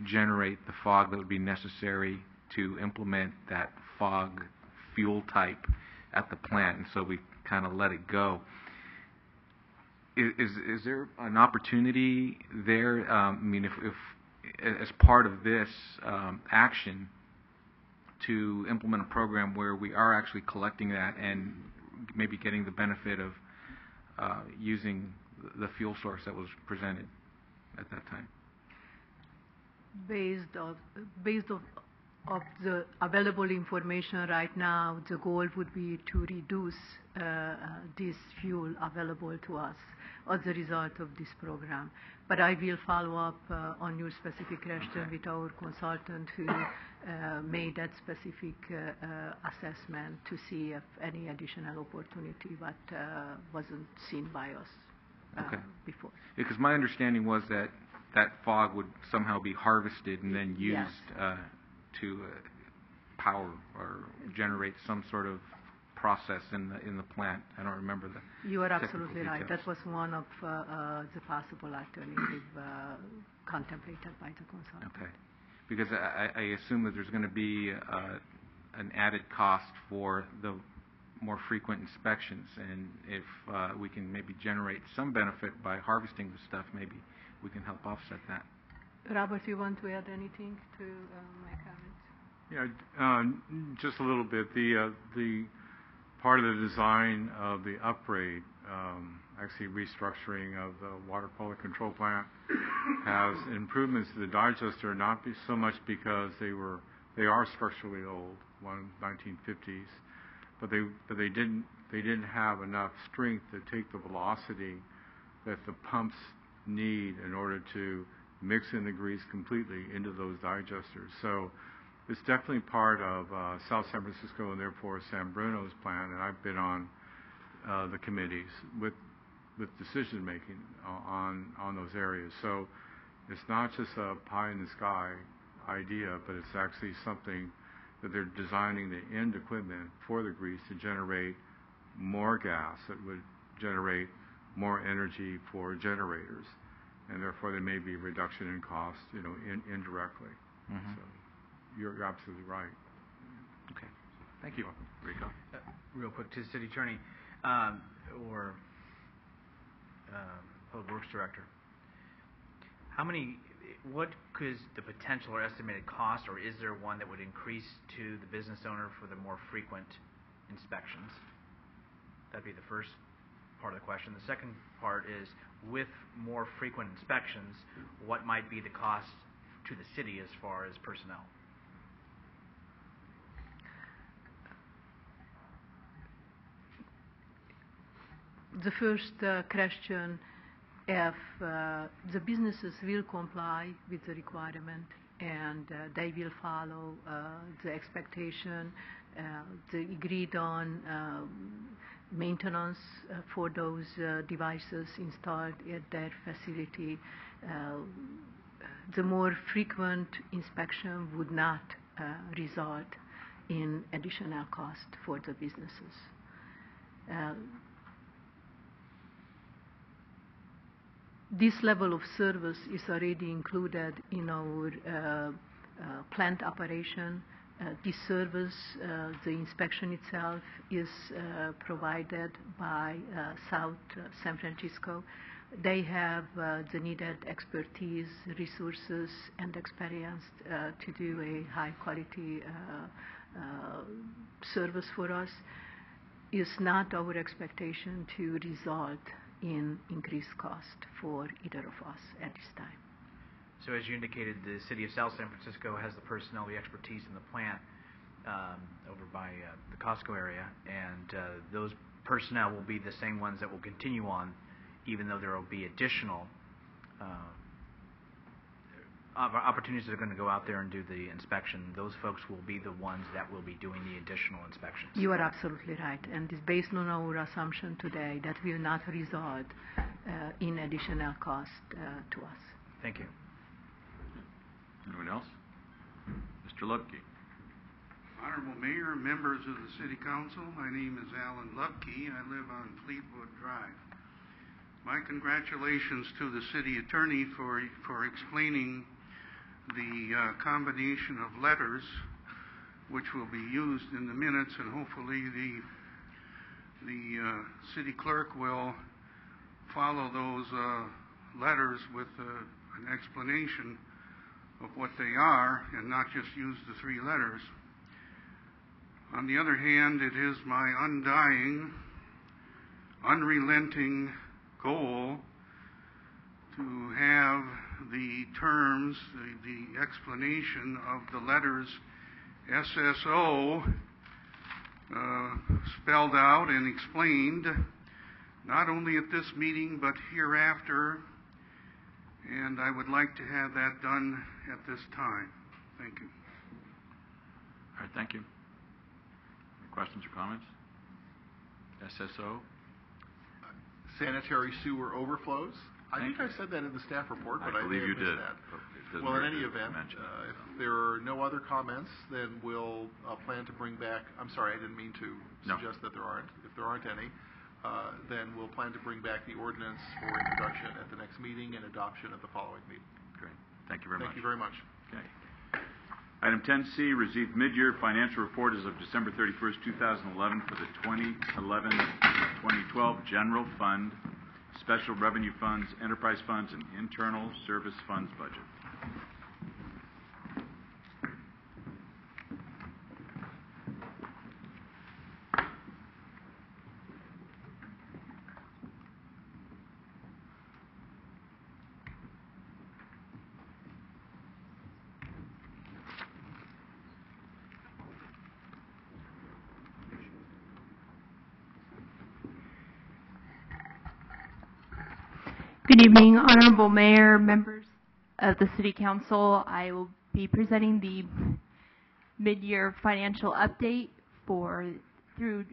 generate the fog that would be necessary to implement that fog fuel type at the plant, and so we kind of let it go. Is there an opportunity there? I mean, if as part of this action to implement a program where we are actually collecting that and maybe getting the benefit of using the fuel source that was presented at that time? Based of the available information right now, the goal would be to reduce this fuel available to us as a result of this program. But I will follow up on your specific question with our consultant who made that specific assessment to see if any additional opportunity but wasn't seen by us before. Because my understanding was that that fog would somehow be harvested and then used to power or generate some sort of process in the plant. I don't remember the You are technical absolutely right. details. That was one of the possible alternative contemplated by the consultant. Okay. Because I assume that there's going to be an added cost for the more frequent inspections, and if we can maybe generate some benefit by harvesting the stuff, maybe we can help offset that. Robert, you want to add anything to my comments? Yeah, just a little bit. The part of the design of the upgrade, actually restructuring of the water quality control plant, has improvements to the digester, not so much because they were They are structurally old, 1950s, but they didn't have enough strength to take the velocity that the pumps need in order to mix in the grease completely into those digesters. So it's definitely part of South San Francisco and therefore San Bruno's plan, and I've been on the committees with decision making on those areas. So it's not just a pie in the sky idea, but it's actually something that they're designing the end equipment for the grease to generate more gas that would generate more energy for generators, and therefore there may be a reduction in cost, indirectly. Mm-hmm. So you're absolutely right. Okay, thank you. You're welcome. Rico? Real quick to the city attorney or public works director. What is the potential or estimated cost, or is there one that would increase to the business owner for the more frequent inspections? That'd be the first part of the question. The second part is, with more frequent inspections, what might be the cost to the city as far as personnel? The first question, if the businesses will comply with the requirement and they will follow the expectation, the agreed on maintenance for those devices installed at their facility, the more frequent inspection would not result in additional cost for the businesses. This level of service is already included in our plant operation. This service, the inspection itself, is provided by South San Francisco. They have the needed expertise, resources, and experience to do a high-quality service for us. It's not our expectation to result in increased cost for either of us at this time. So as you indicated, the city of South San Francisco has the personnel, the expertise in the plant over by the Costco area, and those personnel will be the same ones that will continue on, even though there will be additional opportunities that are going to go out there and do the inspection. Those folks will be the ones that will be doing the additional inspections. You are absolutely right, and it's based on our assumption today that will not result in additional cost to us. Thank you. Anyone else? Mr. Lupke. Honorable Mayor, members of the City Council, my name is Alan Lupke. I live on Fleetwood Drive. My congratulations to the City Attorney for explaining the combination of letters which will be used in the minutes, and hopefully the City Clerk will follow those letters with an explanation of what they are and not just use the three letters. On the other hand, it is my undying, unrelenting goal to have the terms, the explanation of the letters SSO spelled out and explained, not only at this meeting but hereafter, and I would like to have that done at this time. Thank you. All right, thank you. Any questions or comments? SSO? Sanitary sewer overflows. I think I said that in the staff report, but I may have missed that. Well, in any event, if there are no other comments, then we'll plan to bring back. I'm sorry, I didn't mean to suggest that there aren't. If there aren't any, then we'll plan to bring back the ordinance for introduction at the next meeting and adoption at the following meeting. Great. Thank you very much. Thank you very much. Okay. Item 10C, received mid-year financial report as of December 31st, 2011 for the 2011-2012 General Fund, Special Revenue Funds, Enterprise Funds, and Internal Service Funds budget. Good evening, Honorable Mayor, members of the City Council. I will be presenting the mid-year financial update for the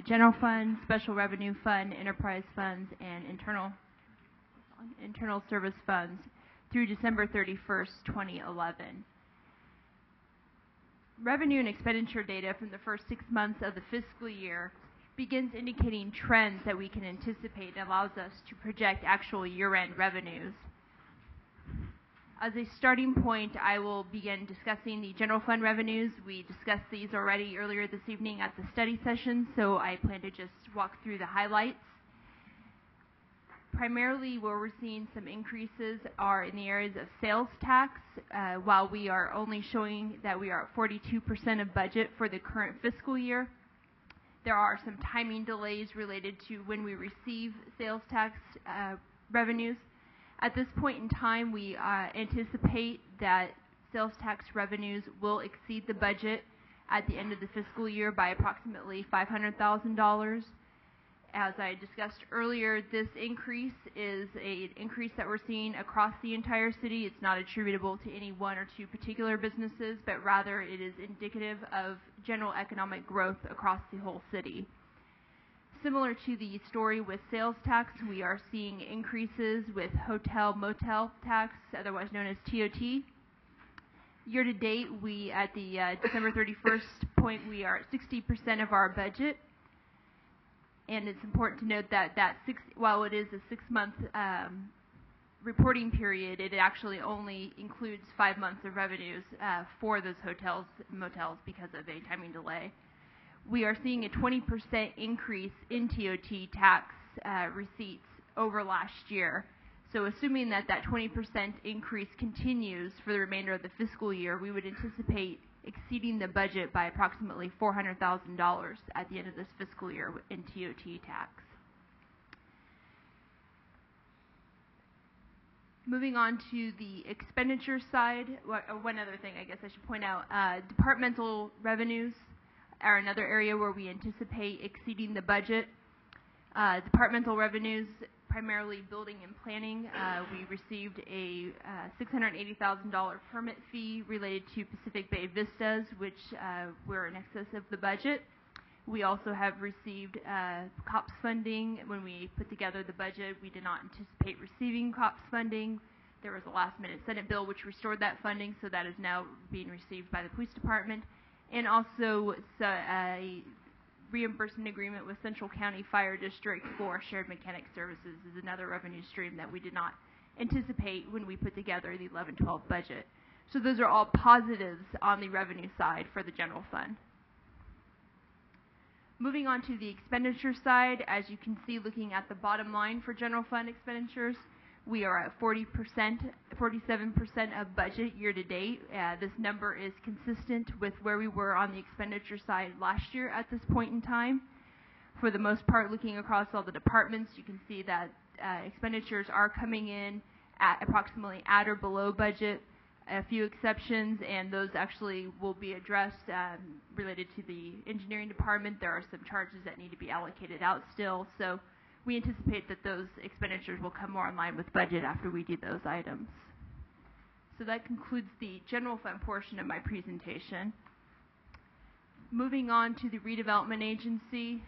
General Fund, Special Revenue Fund, Enterprise Funds, and Internal Service Funds through December 31st, 2011. Revenue and expenditure data from the first 6 months of the fiscal year begins indicating trends that we can anticipate and allows us to project actual year-end revenues. As a starting point, I will begin discussing the general fund revenues. We discussed these already earlier this evening at the study session, so I plan to just walk through the highlights. Primarily where we're seeing some increases are in the areas of sales tax. While we are only showing that we are at 42% of budget for the current fiscal year, there are some timing delays related to when we receive sales tax revenues. At this point in time, we anticipate that sales tax revenues will exceed the budget at the end of the fiscal year by approximately $500,000. As I discussed earlier, this increase is an increase that we're seeing across the entire city. It's not attributable to any one or two particular businesses, but rather it is indicative of general economic growth across the whole city. Similar to the story with sales tax, we are seeing increases with hotel-motel tax, otherwise known as TOT. Year to date, we at the December 31st point, we are at 60% of our budget. And it's important to note that while it is a 6-month reporting period, it actually only includes 5 months of revenues for those hotels and motels because of a timing delay. We are seeing a 20% increase in TOT tax receipts over last year. So assuming that 20% increase continues for the remainder of the fiscal year, we would anticipate exceeding the budget by approximately $400,000 at the end of this fiscal year in TOT tax. Moving on to the expenditure side, one other thing I guess I should point out, departmental revenues are another area where we anticipate exceeding the budget. Departmental revenues, primarily building and planning, we received a $680,000 permit fee related to Pacific Bay Vistas, which were in excess of the budget. We also have received COPS funding. When we put together the budget, we did not anticipate receiving COPS funding. There was a last-minute Senate bill which restored that funding, so that is now being received by the police department. And also a reimbursement agreement with Central County Fire District for shared mechanic services is another revenue stream that we did not anticipate when we put together the 11-12 budget. So those are all positives on the revenue side for the general fund. Moving on to the expenditure side, as you can see looking at the bottom line for general fund expenditures, we are at 47% of budget year to date. This number is consistent with where we were on the expenditure side last year at this point in time. For the most part, looking across all the departments, you can see that expenditures are coming in at approximately at or below budget. A few exceptions, and those actually will be addressed related to the engineering department. There are some charges that need to be allocated out still, so we anticipate that those expenditures will come more in line with budget after we do those items. So that concludes the general fund portion of my presentation. Moving on to the redevelopment agency,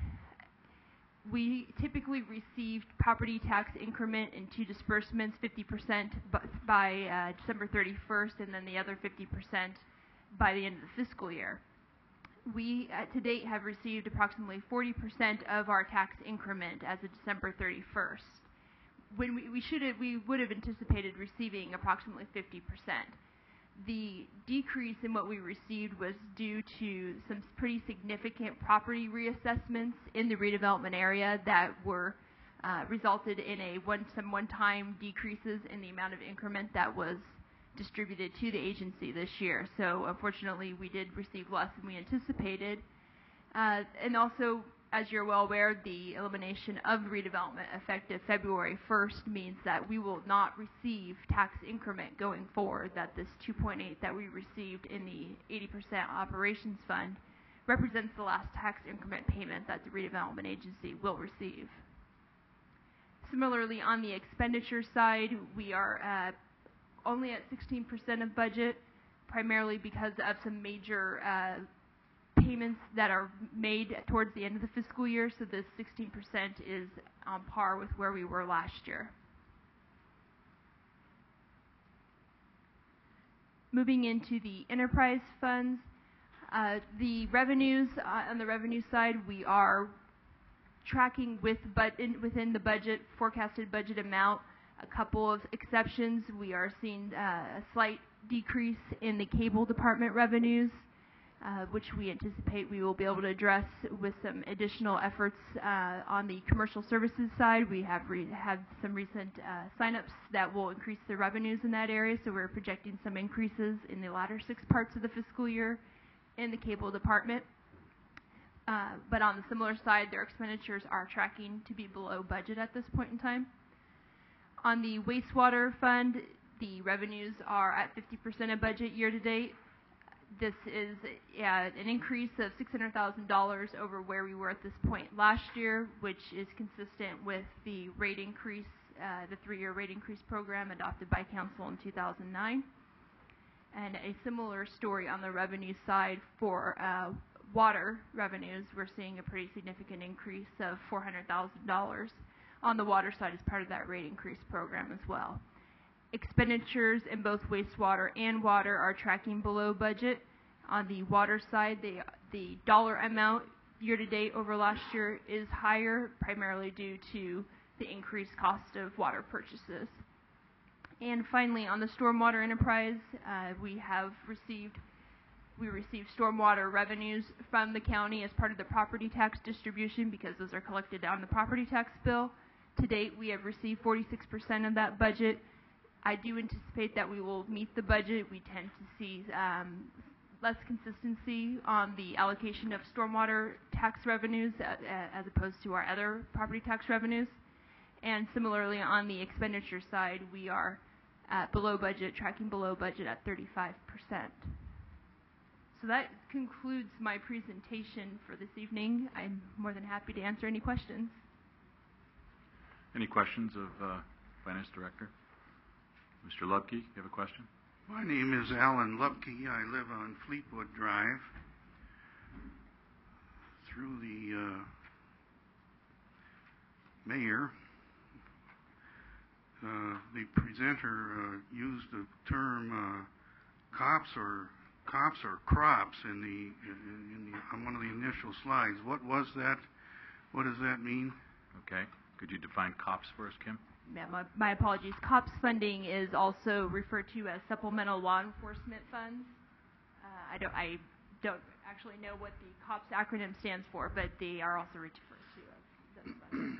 we typically received property tax increment in 2 disbursements, 50% by December 31st, and then the other 50% by the end of the fiscal year. We, to date, have received approximately 40% of our tax increment as of December 31st. When we would have anticipated receiving approximately 50%. The decrease in what we received was due to some pretty significant property reassessments in the redevelopment area that were resulted in some one-time decreases in the amount of increment that was distributed to the agency this year. So unfortunately, we did receive less than we anticipated. And also, as you're well aware, the elimination of redevelopment effective February 1st means that we will not receive tax increment going forward, that this 2.8 that we received in the 80% operations fund represents the last tax increment payment that the redevelopment agency will receive. Similarly, on the expenditure side, we are only at 16% of budget, primarily because of some major payments that are made towards the end of the fiscal year, so this 16% is on par with where we were last year. Moving into the enterprise funds, the revenues, on the revenue side, we are tracking within the budget, forecasted budget amount. A couple of exceptions, we are seeing a slight decrease in the cable department revenues, which we anticipate we will be able to address with some additional efforts on the commercial services side. We have had some recent sign-ups that will increase the revenues in that area, so we're projecting some increases in the latter 6 parts of the fiscal year in the cable department. But on the similar side, their expenditures are tracking to be below budget at this point in time. On the wastewater fund, the revenues are at 50% of budget year to date. This is an increase of $600,000 over where we were at this point last year, which is consistent with the rate increase, the 3-year rate increase program adopted by Council in 2009. And a similar story on the revenue side for water revenues. We're seeing a pretty significant increase of $400,000 on the water side as part of that rate increase program as well. Expenditures in both wastewater and water are tracking below budget. On the water side, the dollar amount year to date over last year is higher, primarily due to the increased cost of water purchases. And finally, on the stormwater enterprise, we received stormwater revenues from the county as part of the property tax distribution because those are collected on the property tax bill. To date, we have received 46% of that budget. I do anticipate that we will meet the budget. We tend to see less consistency on the allocation of stormwater tax revenues as opposed to our other property tax revenues. And similarly, on the expenditure side, we are below budget, tracking below budget at 35%. So that concludes my presentation for this evening. I'm more than happy to answer any questions. Any questions of Finance Director? Mr. Lubke, you have a question? My name is Alan Lubke. I live on Fleetwood Drive. Through the mayor, the presenter used the term cops or crops on one of the initial slides. What was that? What does that mean? Okay. Could you define COPS for us, Kim? Yeah, my apologies. COPS funding is also referred to as supplemental law enforcement funds. I don't actually know what the COPS acronym stands for, but they are also referred to as those funds.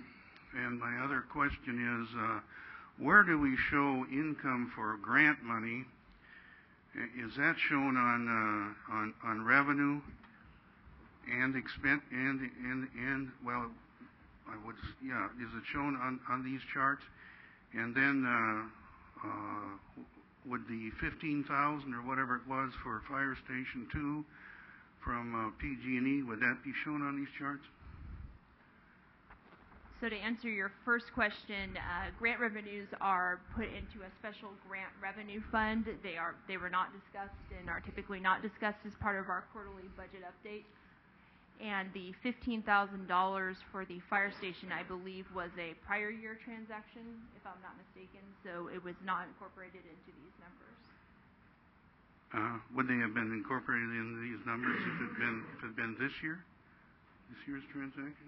And my other question is, where do we show income for grant money? Is that shown on revenue and expense and well, is it shown on these charts? And then would the 15,000 or whatever it was for Fire Station 2 from PG&E, would that be shown on these charts? So to answer your first question, grant revenues are put into a special grant revenue fund. They were not discussed and are typically not discussed as part of our quarterly budget update. And the $15,000 for the fire station, I believe, was a prior year transaction, if I'm not mistaken, so it was not incorporated into these numbers. Would they have been incorporated in these numbers if it had been this year's transaction?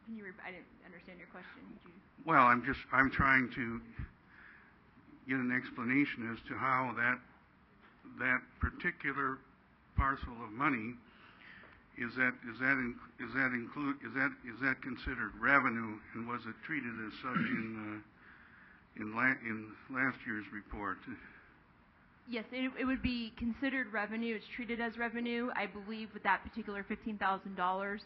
Can you I didn't understand your question. Well, I'm trying to get an explanation as to how that particular parcel of money is that considered revenue, and was it treated as such in last year's report? Yes, it would be considered revenue. It's treated as revenue. I believe with that particular $15,000,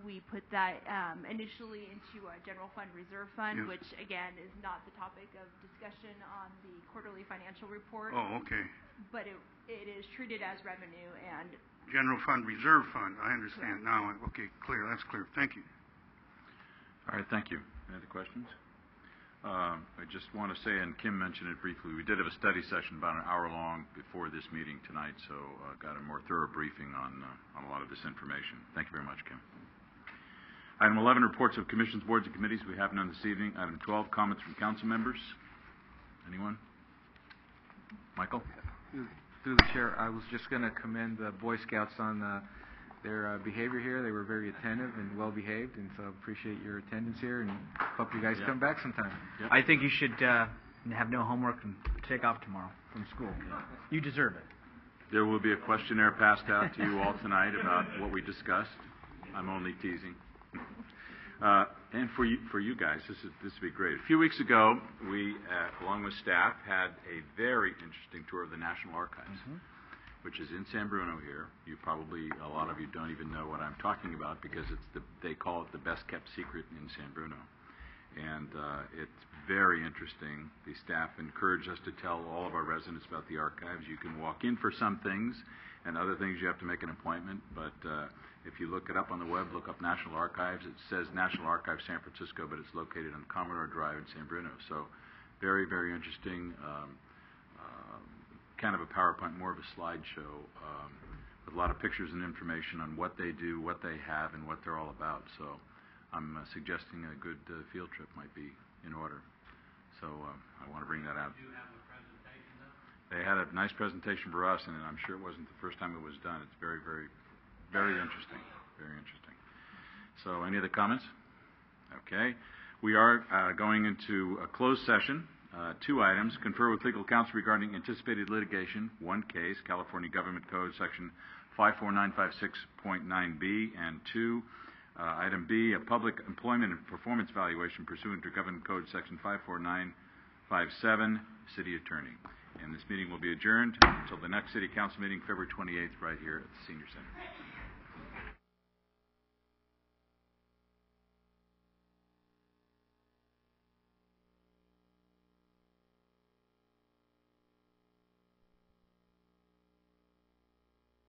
we put that initially into a general fund reserve fund, yes, which again is not the topic of discussion on the quarterly financial report. Oh, okay. But it is treated as revenue and general fund reserve fund. I understand now. Okay, clear. That's clear. Thank you. All right, thank you. Any other questions? I just want to say, and Kim mentioned it briefly, we did have a study session about an hour long before this meeting tonight, so got a more thorough briefing on a lot of this information. Thank you very much, Kim. Item 11, reports of commissions, boards, and committees. We have none this evening. Item 12, comments from council members. Anyone? Michael? Through the chair, I was just going to commend the Boy Scouts on their behavior here. They were very attentive and well behaved, and so I appreciate your attendance here, and hope you guys come back sometime. Yep. I think you should have no homework and take off tomorrow from school. You deserve it. There will be a questionnaire passed out to you all tonight about what we discussed. I'm only teasing. And for you guys, this would be great. A few weeks ago, we, along with staff, had a very interesting tour of the National Archives, which is in San Bruno here. A lot of you don't even know what I'm talking about because they call it the best kept secret in San Bruno. And it's very interesting. The staff encouraged us to tell all of our residents about the archives. You can walk in for some things, and other things you have to make an appointment. But if you look it up on the web, look up National Archives. It says National Archives San Francisco, but it's located on Commodore Drive in San Bruno. So very, very interesting. Kind of a PowerPoint, more of a slideshow with a lot of pictures and information on what they do, what they have, and what they're all about. So I'm suggesting a good field trip might be in order. So I want to bring that out. Did you have a presentation though? They had a nice presentation for us, and I'm sure it wasn't the first time it was done. It's very, very, very interesting. Very interesting. So any other comments? Okay. We are going into a closed session. 2 items. Confer with legal counsel regarding anticipated litigation. 1 case, California Government Code, Section 54956.9b. And 2, item B, a public employment and performance evaluation pursuant to Government Code, Section 54957, City Attorney. And this meeting will be adjourned until the next City Council meeting, February 28th, right here at the Senior Center.